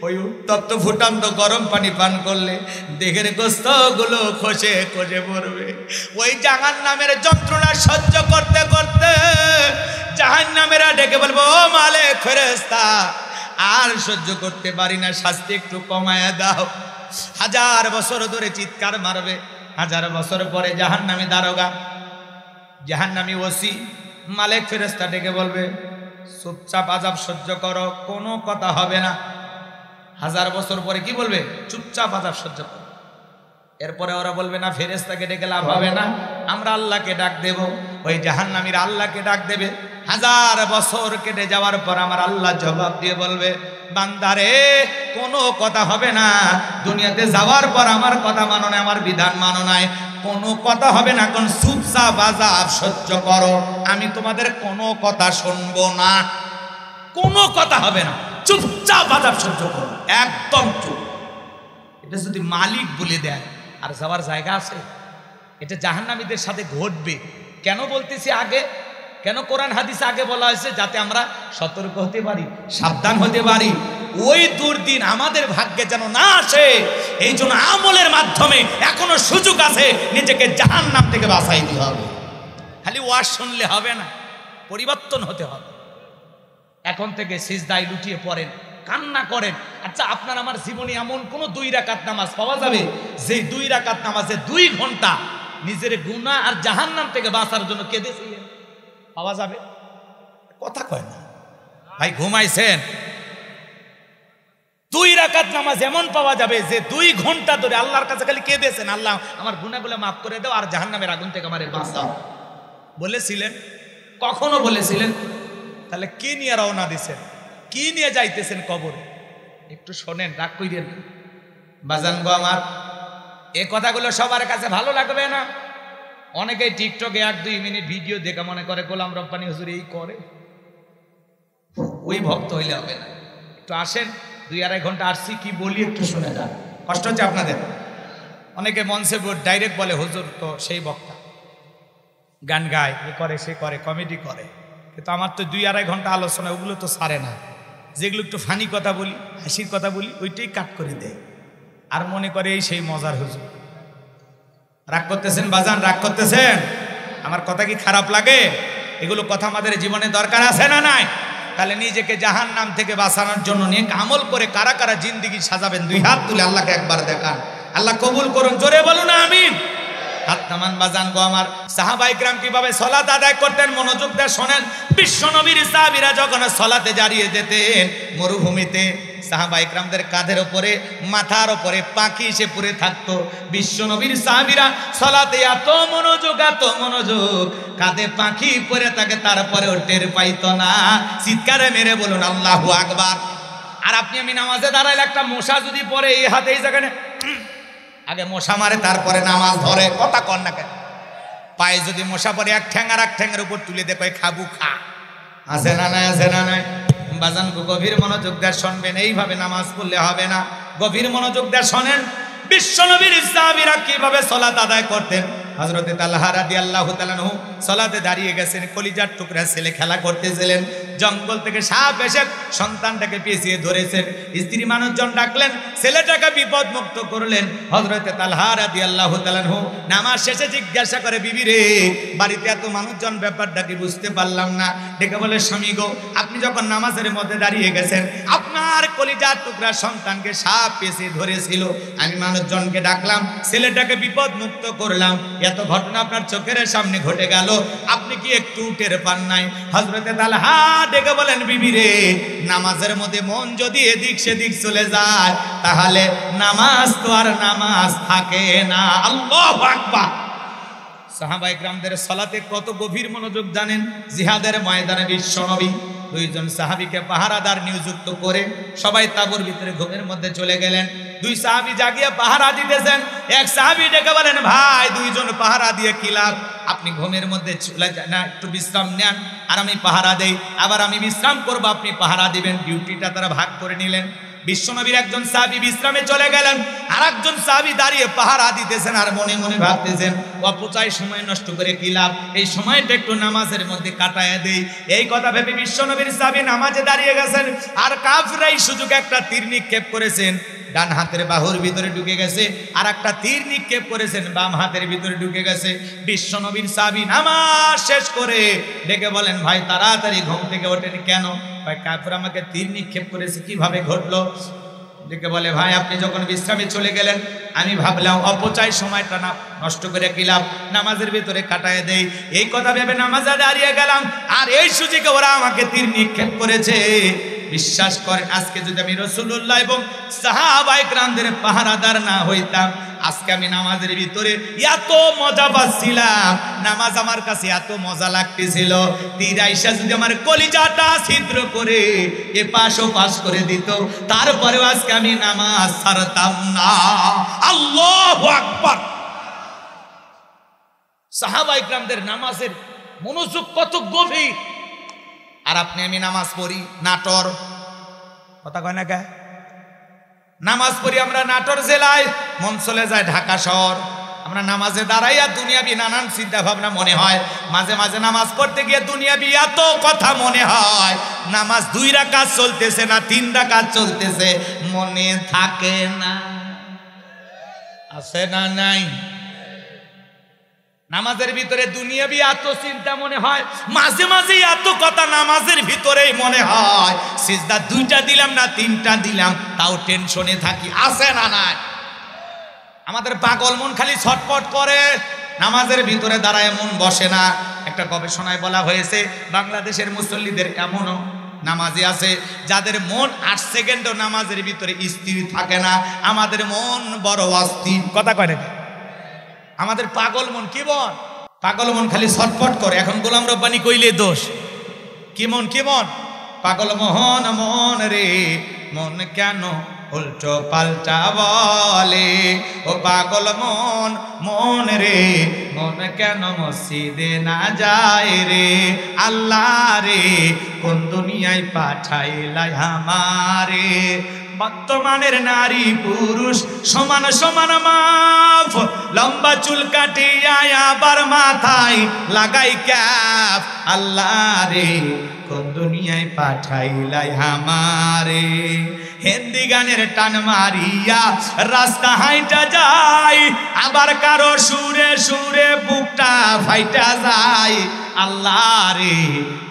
ওই উত্তপ্ত ফুটান্ত গরম পানি পান করলে দেহের গোস্ত গুলো খসে খসে পড়বে। ওই জাহান্নামের যন্ত্রণা সহ্য করতে করতে জাহান্নামেরা ডেকে বলবো ও মালিক ফেরেশতা, আর সহ্য করতে পারি না, শাস্তি একটু কমায়া দাও। 1000 বছর ধরে চিৎকার মারবে। 1000 বছর পরে জাহান্নামী দারোগা, জাহান্নামী ওসি, মালিক ফেরেশতা ডেকে বলবে চুপচাপ আযাব সহ্য করো, কোনো কথা হবে না। 1000 বছর পরে কি বলবে? চুপচাপ আযাব সহ্য করো। এরপরে ওরা বলবে না, ফেরেশতাকে ডেকে লাভ হবে না, আমরা আল্লাহকে ডাক দেব। ওই জাহান্নামীরা আল্লাহকে ডাক দেবে। 1000 বছর কেটে যাওয়ার পর আমার আল্লাহ জবাব দিয়ে বলবে বান্দারে কোনো কথা হবে না, দুনিয়াতে যাওয়ার পর আমার কথা মানো না, আমার বিধান মানো নাই, কোনো কথা হবে না, কোন চুপচাপ আযাব সহ্য করো, আমি তোমাদের কোনো কথা শুনবো না, কোনো কথা হবে না, চুপচাপ আযাব সহ্য করো, একদম চুপ। এটা যদি মালিক বলে দেয় আর যাওয়ার জায়গা আছে, এটা জাহান্নামীদের সাথে ঘটবে। কেন বলতেছি আগে, কেন কোরআন হাদিসে আগে বলা হয়েছে? যাতে আমরা সতর্ক হতে পারি, সাবধান হতে পারি, ওই দুর্দিন আমাদের ভাগ্যে যেন না আসে। এই জন্য আমলের মাধ্যমে এখনো সুযোগ আছে, নিজেকে জাহান্নাম থেকে বাঁচাই দিতে হবে। খালি ওয়াজ শুনলে হবে না, পরিবর্তন হতে হবে। এখন থেকে সিজদায় লুটিয়ে পড়েন, কান্না করেন। আচ্ছা, আপনার আমার জীবনে এমন কোন 2 রাকাত নামাজ পাওয়া যাবে যে 2 রাকাত নামাজে 2 ঘন্টা নিজের গুনাহ আর জাহান্নাম থেকে বাঁচার জন্য কেঁদেছিলেন? পাওয়া যাবে? কথা কয় না ভাই, ঘুমাইছেন? 2 রাকাত নামাজ এমন পাওয়া যাবে যে 2 ঘন্টা ধরে আল্লাহর কাছে খালি কেঁদেছেন, আল্লাহ আমার গুনাহগুলো মাফ করে দাও আর জাহান্নামের আগুন থেকে আমারে বাঁচাও। বলেছিলেন? কখনো বলেছিলেন? তাহলে কি নিয়ে রওনা দিছেন? কি নিয়ে যাইতেছেন কবরে? একটু শোনেন, রাগ কইরেন না বাজান গো আমার। এই কথাগুলো সবার কাছে ভালো লাগবে না, অনেকে টিকটকে 1-2 মিনিট ভিডিও দেখে মনে করে গোলাম রব্বানী হুজুর এই করে, ওই ভক্ত হইলে হবে না। একটু আসেন, 2-2.5 ঘন্টা আসছি, কি বলি একটু শুনে যান। কষ্ট হচ্ছে আপনাদের? অনেকে মঞ্চে ডাইরেক্ট বলে হুজুর তো সেই বক্তা, গান গায়, এ করে সে করে, কমেডি করে, কিন্তু আমার তো 2-2.5 ঘন্টা আলোচনা, ওগুলো তো সারে না। যেগুলো একটু ফানি কথা বলি, হাসির কথা বলি, ওইটাই কাট করে দেয়, আর মনে করে এই সেই মজার হুজুর। রাগ করতেছেন বাজান? রাগ করতেছেন? আমার কথা কি খারাপ লাগে? এগুলো কথা আমাদের জীবনে দরকার আছে না নাই? তাহলে নিজেকে জাহান্নাম থেকে বাঁচানোর জন্য নেক আমল করে কারা কারা জিন্দেগি সাজাবেন? 2 হাত তুলে আল্লাহকে একবার দেখান। আল্লাহ কবুল করুন, জোরে বলুন আমিন। হাত নামান বাজান গো আমার। সাহাবায়ে কিরাম কিভাবে সালাত আদায় করতেন মনোযোগ দিয়ে শোনেন। বিশ্ব নবীর সাহাবীরা যখন সালাতে দাঁড়িয়ে যেতেন মরুভূমিতে, সাহাবায়ে কিরামদের কাঁধের উপরে, মাথার উপরে পাখি এসে পড়ে থাকতো। বিশ্ব নবীর সাহাবীরা সালাতে এত মনোযোগ, কাঁধে পাখি পড়ে থাকে, তারপরেও টের পাইতো না। চিৎকারে মেরে বলুন আল্লাহু আকবার। আর আপনি আমি নামাজে দাঁড়াইলে একটা মশা যদি পড়ে এই হাতে এই জায়গায়, আগে মশা মারে তারপরে নামাজ ধরে, কথা কর না কেন? পায়ে যদি মশা পড়ে এক ঠ্যাং আর এক ঠ্যাঙের উপর তুলে দেখো খাবু খা, আছে না নাই? আছে না নাই? বাজান গভীর মনোযোগ দিয়ে শুনবেন, এইভাবে নামাজ পড়লে হবে না। গভীর মনোযোগ দিয়ে শোনেন বিশ্ব নবীর সাহাবীরা কিভাবে সালাত আদায় করতেন। হযরতে তালহা রাদিয়াল্লাহু তাআলা আনহু সালাতে দাঁড়িয়ে গেছেন, কলিজার টুকরা ছেলে খেলা করতেছিলেন, জঙ্গল থেকে সাপ এসে সন্তানটাকে পেঁচিয়ে ধরেছেন। স্ত্রী মানুষজন ডাকলেন, ছেলেটাকে বিপদ মুক্ত করলেন। হযরতে তালহা রাদিয়াল্লাহু তাআলা আনহু নামাজ শেষে জিজ্ঞাসা করে, বিবি রে, বাড়িতে এত মানুষজন, ব্যাপারটা কি বুঝতে পারলাম না। ডেকে বলে, স্বামী গো, আপনি যখন নামাজের মধ্যে দাঁড়িয়ে গেছেন, আপনার কলিজার টুকরা সন্তানকে সাপ পেঁচিয়ে ধরেছিল, আমি মানুষজনকে ডাকলাম, ছেলেটাকে বিপদ মুক্ত করলাম, এত ঘটনা আপনার চোখের সামনে ঘটে গেল, আপনি কি একটু টের পান নাই? হযরতে তালহা ডেকে বলেন, বিবি রে, নামাজের মধ্যে মন যদি এদিক সেদিক চলে যায়, তাহলে নামাজ তো আর নামাজ থাকে না। আল্লাহু আকবার। সাহাবায়ে কিরামদের সালাতে কত গভীর মনোযোগ জানেন? জিহাদের ময়দানে বিশ্ব নবী 2 জন সাহাবীকে পাহারাদার নিযুক্ত করে সবাই তাঁবুর ভিতরে ঘুমের মধ্যে চলে গেলেন। 2 সাহাবী জাগিয়ে পাহারা দিতেছেন। এক সাহাবী ডেকে বলেন, ভাই, 2 জন পাহারা দিয়ে কি লাভ? আপনি ঘুমের মধ্যে চলে যান না, একটু বিশ্রাম নেন, আর আমি পাহারা দেই, আবার আমি বিশ্রাম করব, আপনি পাহারা দিবেন। ডিউটিটা তারা ভাগ করে নিলেন। বিশ্বনবীর একজন সাহাবী বিশ্রামে চলে গেলেন, আর একজন সাহাবী দাঁড়িয়ে পাহারা দিতেছেন, আর মনে মনে ভাবতেছেন, অপচয় সময় নষ্ট করে কি লাভ, এই সময়টা একটু নামাজের মধ্যে কাটায় দেই। এই কথা ভেবে বিশ্বনবীর সাহাবী নামাজে দাঁড়িয়ে গেছেন, আর কাফিররা এই সুযোগে একটা তীর নিক্ষেপ করেছেন, ডান হাতের বাহুর ভিতরে ঢুকে গেছে, আর একটা তীর নিক্ষেপ করেছেন, বাম হাতের ভিতরে ঢুকে গেছে। বিশ্বনবীর সাহাবী নামাজ শেষ করে ডেকে বলেন, ভাই, তাড়াতাড়ি ঘুম থেকে ওঠেন কেন? ভাই, কাফির আমাকে তীর নিক্ষেপ করেছে, কিভাবে ঘটলো? ডেকে বলে, ভাই, আপনি যখন বিশ্রামে চলে গেলেন, আমি ভাবলাম অপচয় সময়টা না নষ্ট করে কি লাভ, নামাজের ভিতরে কাটায় দেই। এই কথা ভেবে নামাজে দাঁড়িয়ে গেলাম, আর এই সুযোগে ওরা আমাকে তীর নিক্ষেপ করেছে। বিশ্বাস করেন, আজকে যদি আমি রাসূলুল্লাহ এবং সাহাবায়ে কিরামদের পাহারাদার না হইতাম, আজকে আমি নামাজের ভিতরে এত মজা পাচ্ছিলাম, নামাজ আমার কাছে এত মজা লাগতেছিল, তীর আইসা যদি আমার কলিজাটা ছিদ্র করে এপাশ ওপাশ করে দিত, তারপরেও আজকে আমি নামাজ ছাড়তাম না। আল্লাহু আকবার। সাহাবায়ে কিরামদের নামাজের মনোযোগ কত গভীর, আর আপনি আমি নামাজ পড়ি নাটোর, কথা কয় না কে? নামাজ পড়ি আমরা নাটোর জেলায়, মন চলে যায় ঢাকা শহর। আমরা নামাজে দাঁড়াইয়া দুনিয়াবি নানান চিন্তা ভাবনা মনে হয়, মাঝে মাঝে নামাজ পড়তে গিয়ে দুনিয়াবি এত কথা মনে হয়, নামাজ 2 রাকাত চলতেছে না 3 রাকাত চলতেছে, মনে থাকে না। আছে না নাই? নামাজের ভিতরে দুনিয়াবি এত চিন্তা মনে হয়, মাঝে মাঝে এত কথা নামাজের ভিতরেই মনে হয়, সিজদা 2টা দিলাম না 3টা দিলাম, তাও টেনশনে থাকি। আছে না নাই? আমাদের পাগল মন খালি ছটপট করে, নামাজের ভিতরে দাঁড়ায় মন বসে না। একটা গবেষণায় বলা হয়েছে, বাংলাদেশের মুসল্লিদের এমনও নামাজি আছে যাদের মন 8 সেকেন্ডও নামাজের ভিতরে স্থির থাকে না। আমাদের মন বড় অস্থির, কথা কয় না? আমাদের পাগল মন কি মন? পাগল মন খালি ছটপট করে। এখন গোলাম রব্বানী কইলে দোষ। কি মন? কি মন? পাগল মোহন মন রে, মন কেন উল্টো পাল্টা বলে। ও পাগল মন মন রে, মন কেন মসজিদে না যায় রে? আল্লাহ রে কোন দুনিয়ায় পাঠাইলাই আমারে? বর্তমানের নারী পুরুষ সমান সমান মাপ, লম্বা চুল কাটিয়া আবার মাথায় লাগাই ক্যাপ। আল্লাহ রে কোন দুনিয়ায় পাঠাইলাই আমারে? হিন্দি গানের টান মারিয়া রাস্তা হাইটা যায়, আবার কারো সুরে সুরে বুকটা ফাইটা যায়। আল্লাহ রে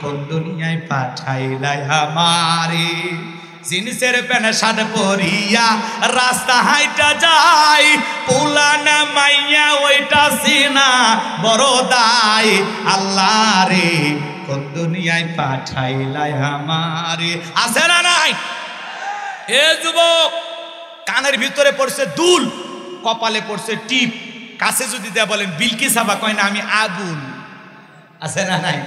কোন দুনিয়ায় পাঠাইলাই আমারে? জিন্সের প্যান্ট শার্ট পরিয়া রাস্তা হাইটা যায়, পুলানা মাইয়া ওইটা সিনা বড় দায়। আল্লাহ রে কোন দুনিয়ায় পাঠাইলাই আমারে? আছে না নাই? এ যুবক, কানের ভিতরে পড়ছে দুল, কপালে পড়ছে টিপ, কাছে যদি দেয়া বলেন বিলকিস আবা কয় না আমি আবুল। আছে না নাই?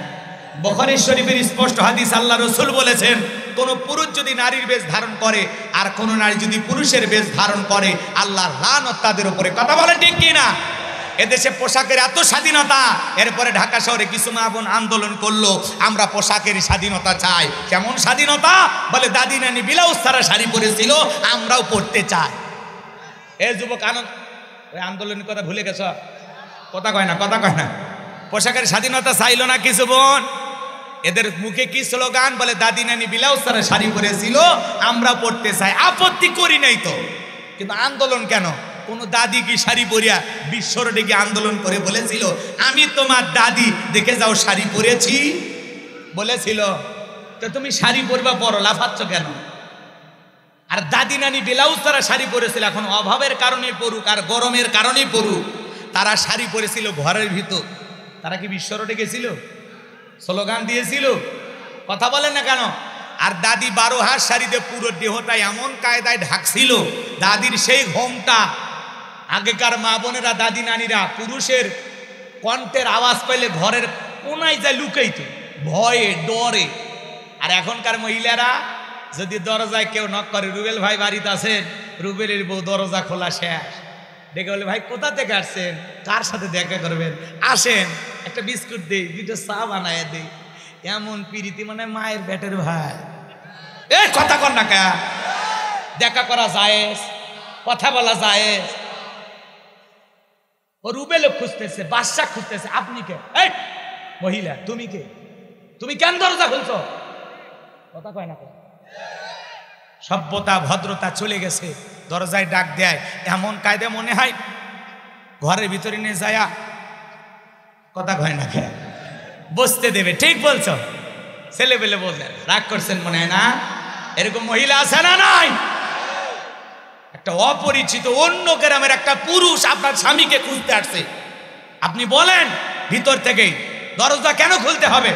বুখারী শরীফের স্পষ্ট হাদিস, আল্লাহ রাসূল বলেছেন কোন পুরুষ যদি নারীর বেশ ধারণ করে আর কোন নারী যদি পুরুষের বেশ ধারণ করে, আল্লাহর লানত তাদের উপরে। কথা বলেন ঠিক কি না? এদেশে পোশাকের এত স্বাধীনতা, এরপরে ঢাকা শহরে কিছু মা বোন আন্দোলন করলো, আমরা পোশাকের স্বাধীনতা চাই। কেমন স্বাধীনতা? বলে দাদি নানি ব্লাউজ ছাড়া শাড়ি পরেছিল, আমরাও পরতে চাই। এ যুবক আনন্দ, ওই আন্দোলনের কথা ভুলে গেছ? কথা কয় না, কথা কয় না। পোশাকের স্বাধীনতা চাইলো না কিছু বোন? এদের মুখে কি স্লোগান? বলে দাদি নানি ব্লাউজ ছাড়া শাড়ি পরেছিল, আমরা পরতে চাই। আপত্তি করি নাই তো, কিন্তু আন্দোলন কেন? কোন দাদি কি শাড়ি পরিয়া বিশ্ব রোডে গিয়ে আন্দোলন করে বলেছিল আমি তোমার দাদি, দেখে যাও শাড়ি পরেছি? বলেছিল? তো তুমি শাড়ি পরবা, পরো, লাফাচ্ছ কেন? আর দাদি নানি ব্লাউজ ছাড়া শাড়ি পরেছিল, এখন অভাবের কারণে পড়ুক আর গরমের কারণেই পড়ুক, তারা শাড়ি পরেছিল ঘরের ভিতর। তারা কি বিশ্ব রোডে গেছিল? স্লোগান দিয়েছিল? কথা বলেন না কেন? আর দাদি 12 হাত শাড়িতে পুরো দেহটা এমন কায়দায় ঢাকছিল, দাদির সেই ঘোমটা। আগেকার মা বোনেরা দাদি নানিরা পুরুষের কণ্ঠের আওয়াজ পেলে ঘরের কোনায় যায় লুকাইত, ভয়ে ডরে। আর এখনকার মহিলারা যদি দরজায় কেউ নক করে, রুবেল ভাই বাড়িতে আছেন, রুবেলের বউ দরজা খোলা শেষ, ডেকে বলে ভাই কোথা থেকে আসছেন, কার সাথে দেখা করবেন, আসেন একটা বিস্কুট দেই, দুটো চা বানায় দেই। এমন প্রীতি, মানে মায়ের পেটের ভাই। এ কথা কর না কা? দেখা করা যায়, কথা বলা যায়। ও রুবেল খুঁজতেছে, বাদশা খুঁজতেছে, আপনি কে? এই মহিলা তুমি কে? তুমি কেন দরজা খুলছো? কথা কয় না? সভ্যতা ভদ্রতা চলে গেছে, দরজায় ডাক দেয় এমন কায়দা, মনে হয় ঘরের ভিতরে নিয়ে যায়া, কথা কয় না কে, বসতে দেবে। ঠিক বলছো? ছেলে পেলে বলছেন, রাগ করছেন মনে হয় না? এরকম মহিলা আছে না নাই? একটা অপরিচিত অন্য গ্রামের একটা পুরুষ আপনার স্বামীকে খুঁজতে আসছে, আপনি বলেন ভিতর থেকেই, দরজা কেন খুলতে হবে?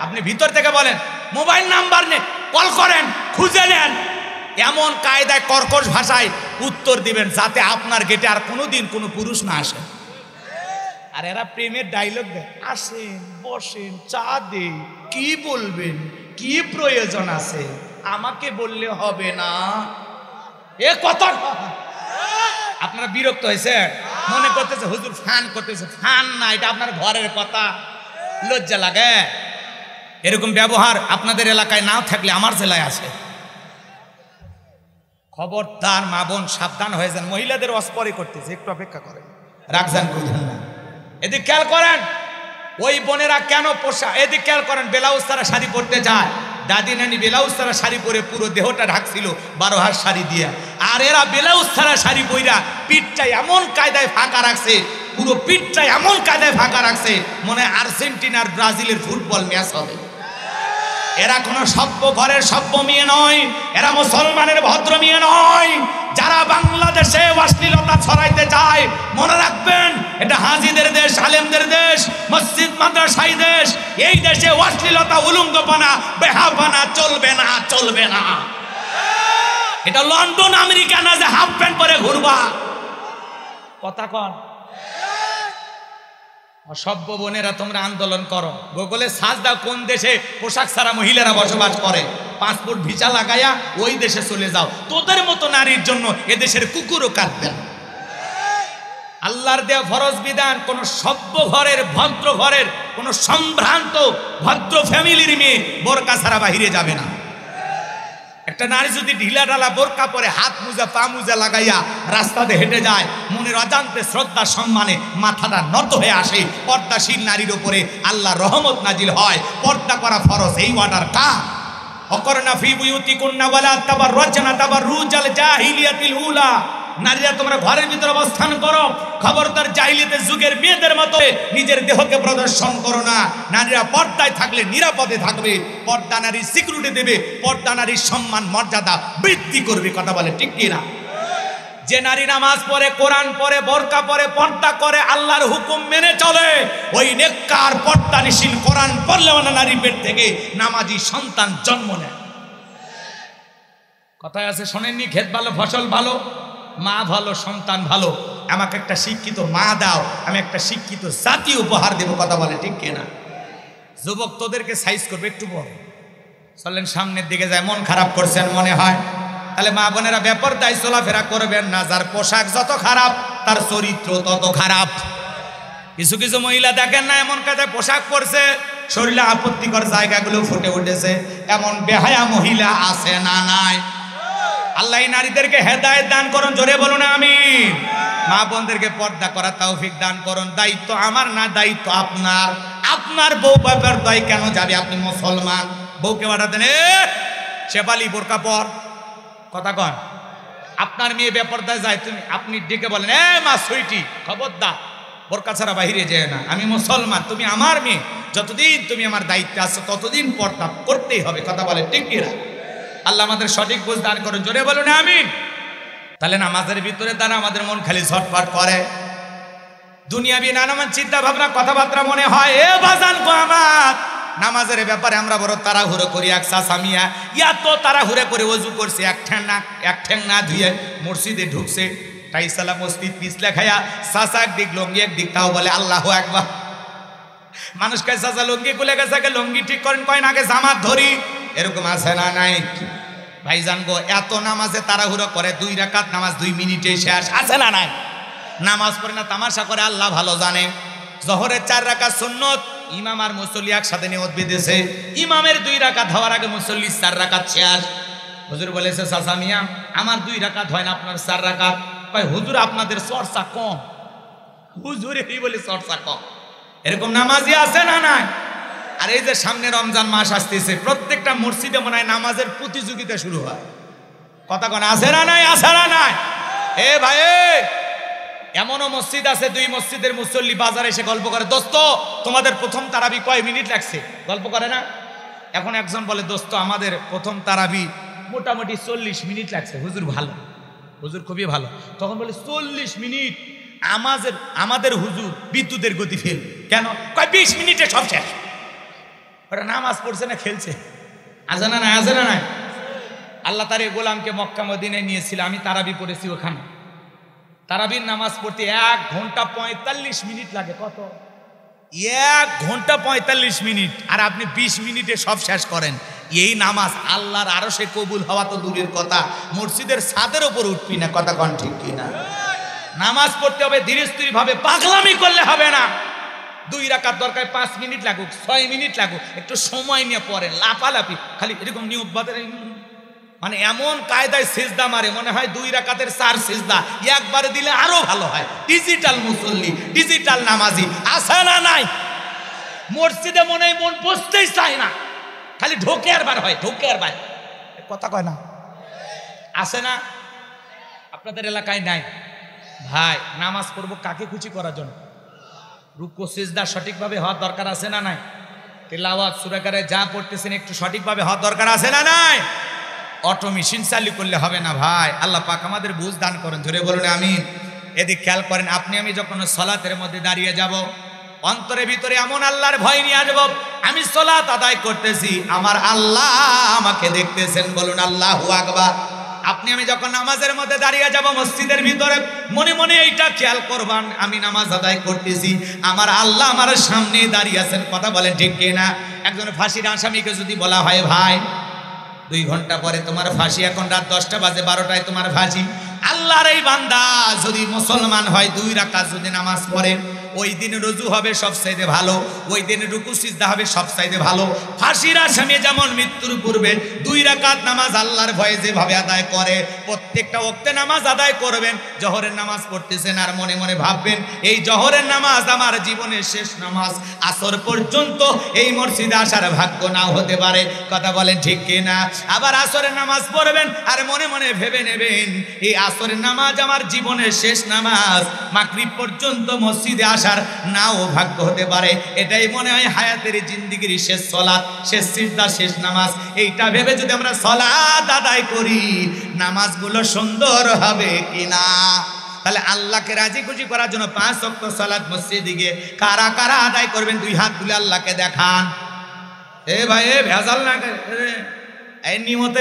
আপনি ভিতর থেকে বলেন, মোবাইল নাম্বার নেন, কল করেন, খুঁজে নেন, এমন কায়দায় কর্কশ ভাষায় উত্তর দিবেন যাতে আপনার গেটে আর কোনোদিন কোনো পুরুষ না আসে। আর এরা প্রেমের ডায়লগ দেয়, আসেন বসেন চা দে, কি বলবেন, কি প্রয়োজন আছে, আমাকে বললে হবে না। এ কথা আপনারা বিরক্ত হয়েছে, মনে করতেছে হুজুর ফান করতেছে। ফান না, এটা আপনার ঘরের কথা, লজ্জা লাগে। এরকম ব্যবহার আপনাদের এলাকায় না থাকলে আমার জেলায় আছে। খবরদার মা বোন সাবধান হয়ে যান। মহিলাদের অস্পরে করতেছে, একটু অপেক্ষা করেন, রাখজান বুঝলেন না। এদিক খেয়াল করেন, ওই বোনেরা কেন পোশাক, এদিক খেয়াল করেন, ব্লাউজ ছাড়া শাড়ি পরতে যায়। দাদি নানি ব্লাউজ ছাড়া শাড়ি পরে পুরো দেহটা ঢাকছিল 12 হাত শাড়ি দিয়া, আর এরা ব্লাউজ ছাড়া শাড়ি পইরা পিঠটা এমন কায়দায় ফাঁকা রাখছে, পুরো পিঠটা এমন কায়দায় ফাঁকা রাখছে মনে হয় আর্জেন্টিনার ব্রাজিলের ফুটবল ম্যাচ হবে। এরা কোনো সভ্য ঘরের সভ্য মেয়ে নয়, এরা মুসলমানের ভদ্র মেয়ে নয়। যারা বাংলাদেশে অশ্লীলতা ছড়াইতে চায়, মনে রাখবেন এটা হাজিদের দেশ, আলেমদের দেশ, মসজিদ মাদ্রাসাই দেশ। এই দেশে অশ্লীলতা, উলঙ্গপনা, বেহাপানা চলবে না, চলবে না। এটা লন্ডন আমেরিকা না যে হাফ প্যান্ট পরে ঘুরবা। কথা কন, সভ্য বোনেরা তোমরা আন্দোলন করো, গুগলে সার্চ দাও কোন দেশে পোশাক ছাড়া মহিলারা বসবাস করে, পাসপোর্ট ভিসা লাগাইয়া ওই দেশে চলে যাও। তোদের মতো নারীর জন্য এদেশের কুকুরও কাঁদবে না। আল্লাহর দেওয়া ফরজ বিধান, কোন সভ্য ঘরের ভদ্র ঘরের কোন সম্ভ্রান্ত ভদ্র ফ্যামিলির মেয়ে বোরকা ছাড়া বাহিরে যাবে না। একটা নারী যদি ঢিলা ঢালা বোরকা পরে হাত মুজা পা মুজা লাগাইয়া রাস্তাতে হেঁটে যায়, মনের অজান্তে শ্রদ্ধা সম্মানে মাথাটা নত হয়ে আসে। পর্দাশীল নারীর উপরে আল্লাহর রহমত নাজিল হয়। পর্দা করা ফরজ, এই অর্ডার কার? অকরনা ফি বুয়ুতিকুন্না ওয়ালা তাবাররাজনা তাবাররুজাল জাহিলিয়াতিল উলা। নারীরা তোমরা ঘরের ভিতরে অবস্থান করো, খবরদার জাহিলিয়াতের যুগের মেয়েদের মতো নিজের দেহকে প্রদর্শন করো না। নারীরা পর্দায় থাকলে নিরাপদে থাকবে, পর্দা নারীর সিকিউরিটি দেবে, পর্দা নারীর সম্মান মর্যাদা বৃদ্ধি করবে। কথা বলে ঠিক কিনা? যে নারী নামাজ পড়ে, কোরআন পড়ে, বোরকা পড়ে, পর্দা করে, আল্লাহর হুকুম মেনে চলে, ওই নেককার পর্দানিশীল কোরআন পড়লেও না নারী পেট থেকে নামাজি সন্তান জন্ম নেয়। কথায় আছে শোনেননি? ক্ষেত ভালো ফসল ভালো, মা ভালো সন্তান ভালো। আমাকে একটা শিক্ষিত মা দাও, আমি একটা শিক্ষিত জাতি উপহার দেব। কথা বলে ঠিক কিনা? যুবক তোদেরকে সাইজ করবে একটু পর চলেন, সামনের দিকে যায়। মন খারাপ করছেন মনে হয়, তাহলে মা বোনেরা বেপরদায় চলাফেরা করবেন না। যার পোশাক যত খারাপ তার চরিত্র তত খারাপ। কিছু কিছু মহিলা দেখেন না, এমন কাজে পোশাক পরছে শরীরে আপত্তিকর জায়গাগুলো ফুটে উঠেছে, এমন বেহায়া মহিলা আছে না নাই? আল্লাহ নারীদেরকে হেদায়েত দান করুন, জোরে বলুন আমিন। মা বোনদেরকে পর্দা করার তৌফিক দান করুন। দায়িত্ব আমার না, দায়িত্ব আপনার। আপনার বউ বাবার দায় কেন যাবে? আপনি মুসলমান, বউকে পাঠাতেন শেফালি বোরকা পর, কথা কন। আপনার মেয়ে বেপরদায় যায়, আপনি ডেকে বলেন এ মা সুইটি খবরদার বোরকা ছাড়া বাহিরে যায় না, আমি মুসলমান, তুমি আমার মেয়ে, যতদিন তুমি আমার দায়িত্বে আছো ততদিন পর্দা করতেই হবে। কথা বলে ঠিক কিনা? আল্লাহ আমাদের সঠিক বুঝ দান করুন, জোরে বলুন আমিন। তাহলে নামাজের ভিতরে দ্বারা আমাদের মন খালি ঝটফট করে, দুনিয়াবি নানান চিন্তা ভাবনা কথাবার্তা মনে হয়। এ বাজান গো আমার, নামাজের ব্যাপারে আমরা বড় তাড়াহুড়ো করি। এক চাচামিয়া এত তাড়াহুড়ো করে ওযু করছে, এক ঠ্যাং না ধুয়ে মসজিদে ঢুকছে, টাইসালা মসজিদ পিছলে খায়া চাচা একদিক লঙ্গি একদিক, তাও বলে আল্লাহু আকবার। মানুষ কয় চাচা লঙ্গি খুলে গেছে, লঙ্গি ঠিক করেন, কয় না আগে জামাত ধরি। এরকম আছে না নাই? ভাইজান গো, এত নামাজে তাড়াহুড়ো করে, 2 রাকাত নামাজ 2 মিনিটে শেষ, আছে না নাই? নামাজ পড়ে না তামাশা করে, আল্লাহ ভালো জানে। জোহরের 4 রাকাত সুন্নত, ইমাম আর মুসল্লি একসাথে নিয়ত বেঁধেছে, ইমামের 2 রাকাত হওয়ার আগে মুসল্লি 4 রাকাত শেষ। হুজুর বলেছে চাচা মিয়া আমার 2 রাকাত হয় না, আপনার 4 রাকাত। কয় হুজুর আপনাদের চর্চা কম। হুজুর এই বলে চর্চা কম, এরকম নামাজি আছে না নাই? আর এই যে সামনে রমজান মাস আসতেছে, প্রত্যেকটা মসজিদে মনে হয় নামাজের প্রতিযোগিতা শুরু হয়। কথা কোন আছে না নাই? আছে না নাই? এ ভাই, এমনও মসজিদ আছে 2 মসজিদের মুসল্লি বাজারে এসে গল্প করে, দোস্ত তোমাদের প্রথম তারাবি কয় মিনিট লাগছে? গল্প করে না? এখন একজন বলে দোস্ত আমাদের প্রথম তারাবি মোটামুটি 40 মিনিট লাগছে। হুজুর ভালো, হুজুর খুবই ভালো। তখন বলে 40 মিনিট? আমাদের হুজুর বিদ্যুতের গতি ফেল কেন? কয় 20 মিনিটে সব শেষ। ওরা নামাজ পড়ছে না খেলছে? আছে না নাই? আছে না নাই? আল্লাহ তার গোলামকে মক্কা মদিনায় নিয়েছিল, আমি তারাবি পড়েছি ওখানে। তারাবির নামাজ পড়তে 1 ঘন্টা 45 মিনিট লাগে। কত? 1 ঘন্টা 45 মিনিট। আর আপনি 20 মিনিটে সব শেষ করেন। এই নামাজ আল্লাহর আরশে কবুল হওয়া তো দূরের কথা, মসজিদের ছাদের উপর উঠবি না। কথা কন ঠিক কিনা? নামাজ পড়তে হবে ধীরে স্থির ভাবে, পাগলামি করলে হবে না। 2 রাকাত দরকার 5 মিনিট লাগুক, 6 মিনিট লাগুক, একটু সময় নিয়ে পড়েন। লাফালাফি খালি এরকম নিয়ত বাদের, মানে এমন কায়দায় সিজদা মারে মনে হয় 2 রাকাতের 4 সিজদা একবারে দিলে আরো ভালো হয়। ডিজিটাল মুসল্লি, ডিজিটাল নামাজি আছে না নাই? মসজিদে মনে হয় মন বসতেই চায় না, খালি ঢোকে আর বার হয়, ঢোকে আর বার। কথা কয় না? আছে না? আপনাদের এলাকায় নাই? ভাই নামাজ পড়বো কাকে খুশি করার জন্য? রুকু সিজদা সঠিকভাবে হওয়ার দরকার আছে না নাই? তিলাওয়াত সূরা কারে যা পড়তেছেন একটু সঠিকভাবে হওয়ার দরকার আছে না নাই? অটো মেশিন চালু করলে হবে না ভাই। আল্লাহ পাক আমাদের বুঝ দান করেন, জোরে বলুন আমিন। এদিক খেয়াল করেন, আপনি আমি যখন সালাতের মধ্যে দাঁড়িয়ে যাব, অন্তরের ভিতরে এমন আল্লাহর ভয় নিয়ে আসব, আমি সালাত আদায় করতেছি, আমার আল্লাহ আমাকে দেখতেছেন। বলুন আল্লাহু আকবার। আপনি আমি যখন নামাজের মধ্যে দাঁড়িয়ে যাব মসজিদের ভিতরে, মনে মনে এইটা খেয়াল করবেন, আমি নামাজ আদায় করতেছি, আমার আল্লাহ আমার সামনে দাঁড়িয়ে আছেন। কথা বলেন ঠিক কিনা? একজন ফাঁসির আসামিকে যদি বলা হয়, ভাই 2 ঘন্টা পরে তোমার ফাঁসি, এখন রাত 10টা বাজে, 12টায় তোমার ফাঁসি, আল্লাহর এই বান্দা যদি মুসলমান হয়, 2 রাকাত যদি নামাজ পড়ে, ওই দিন রুজু হবে সবচাইতে ভালো, ওই দিন রুকু সিজদা হবে সবচাইতে ভালো। ফাঁসির আসামি যেমন মৃত্যুর পূর্বে 2 রাকাত নামাজ আল্লাহর ভয়ে যেভাবে আদায় করে, প্রত্যেকটা ওয়াক্তে নামাজ আদায় করবেন। জোহরের নামাজ পড়তেছেন আর মনে মনে ভাববেন, এই জোহরের নামাজ আমার জীবনের শেষ নামাজ, আসর পর্যন্ত এই মসজিদে আসার ভাগ্য নাও হতে পারে। কথা বলেন ঠিক কিনা? আবার আসরের নামাজ পড়বেন আর মনে মনে ভেবে নেবেন, এই আসরের নামাজ আমার জীবনের শেষ নামাজ, মাগরিব পর্যন্ত মসজিদে আসার নাও ভাগ্য হতে পারে। এটাই মনে হয় হায়াতের জিন্দেগির শেষ সালাত, শেষ সিজদা, শেষ নামাজ। এইটা ভেবে যদি আমরা সালাত আদায় করি, নামাজগুলো সুন্দর হবে কিনা? তাহলে আল্লাহকে রাজি খুশি করার জন্য 5 ওয়াক্ত সালাত মসজিদে গিয়ে কারা কারা আদায় করবেন? 2 হাত তুলে আল্লাহকে দেখান। এ ভাই, এ ভেজাল না, এই নিয়মতে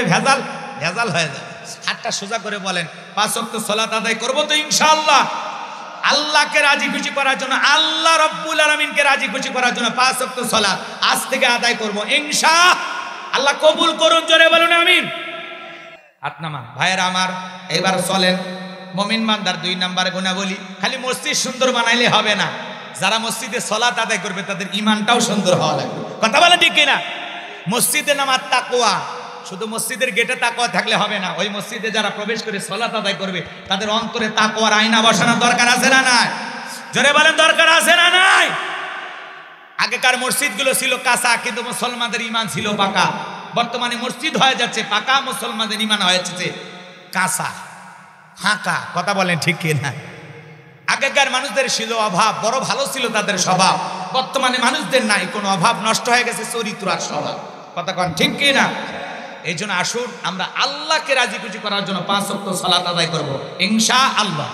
ভেজাল হয়ে যায়। হাতটা সোজা করে বলেন, 5 ওয়াক্ত সালাত আদায় করবো তো ইনশাআল্লাহ। আল্লাহকে রাজি খুশি করার জন্য, আল্লাহ রব্বুল আলামিনকে রাজি খুশি করার জন্য 5 ওয়াক্ত সালাত আজ থেকে আদায় করব ইনশাআল্লাহ। কবুল করুন, জোরে বলুন আমিন। হাত নামান। ভাইয়েরা আমার, এবার চলেন মুমিন বান্দার 2 নাম্বার গুণাবলী, খালি মসজিদ সুন্দর বানাইলে হবে না, যারা মসজিদে সালাত আদায় করবে তাদের ঈমানটাও সুন্দর হওয়া লাগবে। কথা বলে ঠিক কিনা? মসজিদে নামাজ তাকওয়া, শুধু মসজিদের গেটে তাকওয়া থাকলে হবে না, ওই মসজিদে যারা প্রবেশ করে সালাত আদায় করবে তাদের অন্তরে তাকওয়ার আয়না বসানোর দরকার আছে না নাই? জোরে বলেন, দরকার আছে না নাই? আগেকার মসজিদগুলো ছিল কাঁচা, কিন্তু মুসলমানদের ঈমান ছিল পাকা। বর্তমানে মসজিদ হয়ে যাচ্ছে পাকা, মুসলমানদের ঈমান হয়ে যাচ্ছে কাঁচা, ফাঁকা। কথা বলেন ঠিক কিনা? আগেকার মানুষদের ছিল অভাব, বড় ভালো ছিল তাদের স্বভাব। বর্তমানে মানুষদের নাই কোনো অভাব, নষ্ট হয়ে গেছে চরিত্র আর স্বভাব। কথা কন ঠিক কিনা? এই জন্য আসুন আমরা আল্লাহকে রাজি খুশি করার জন্য 5 ওয়াক্ত সালাত আদায় করবো ইনশাআল্লাহ।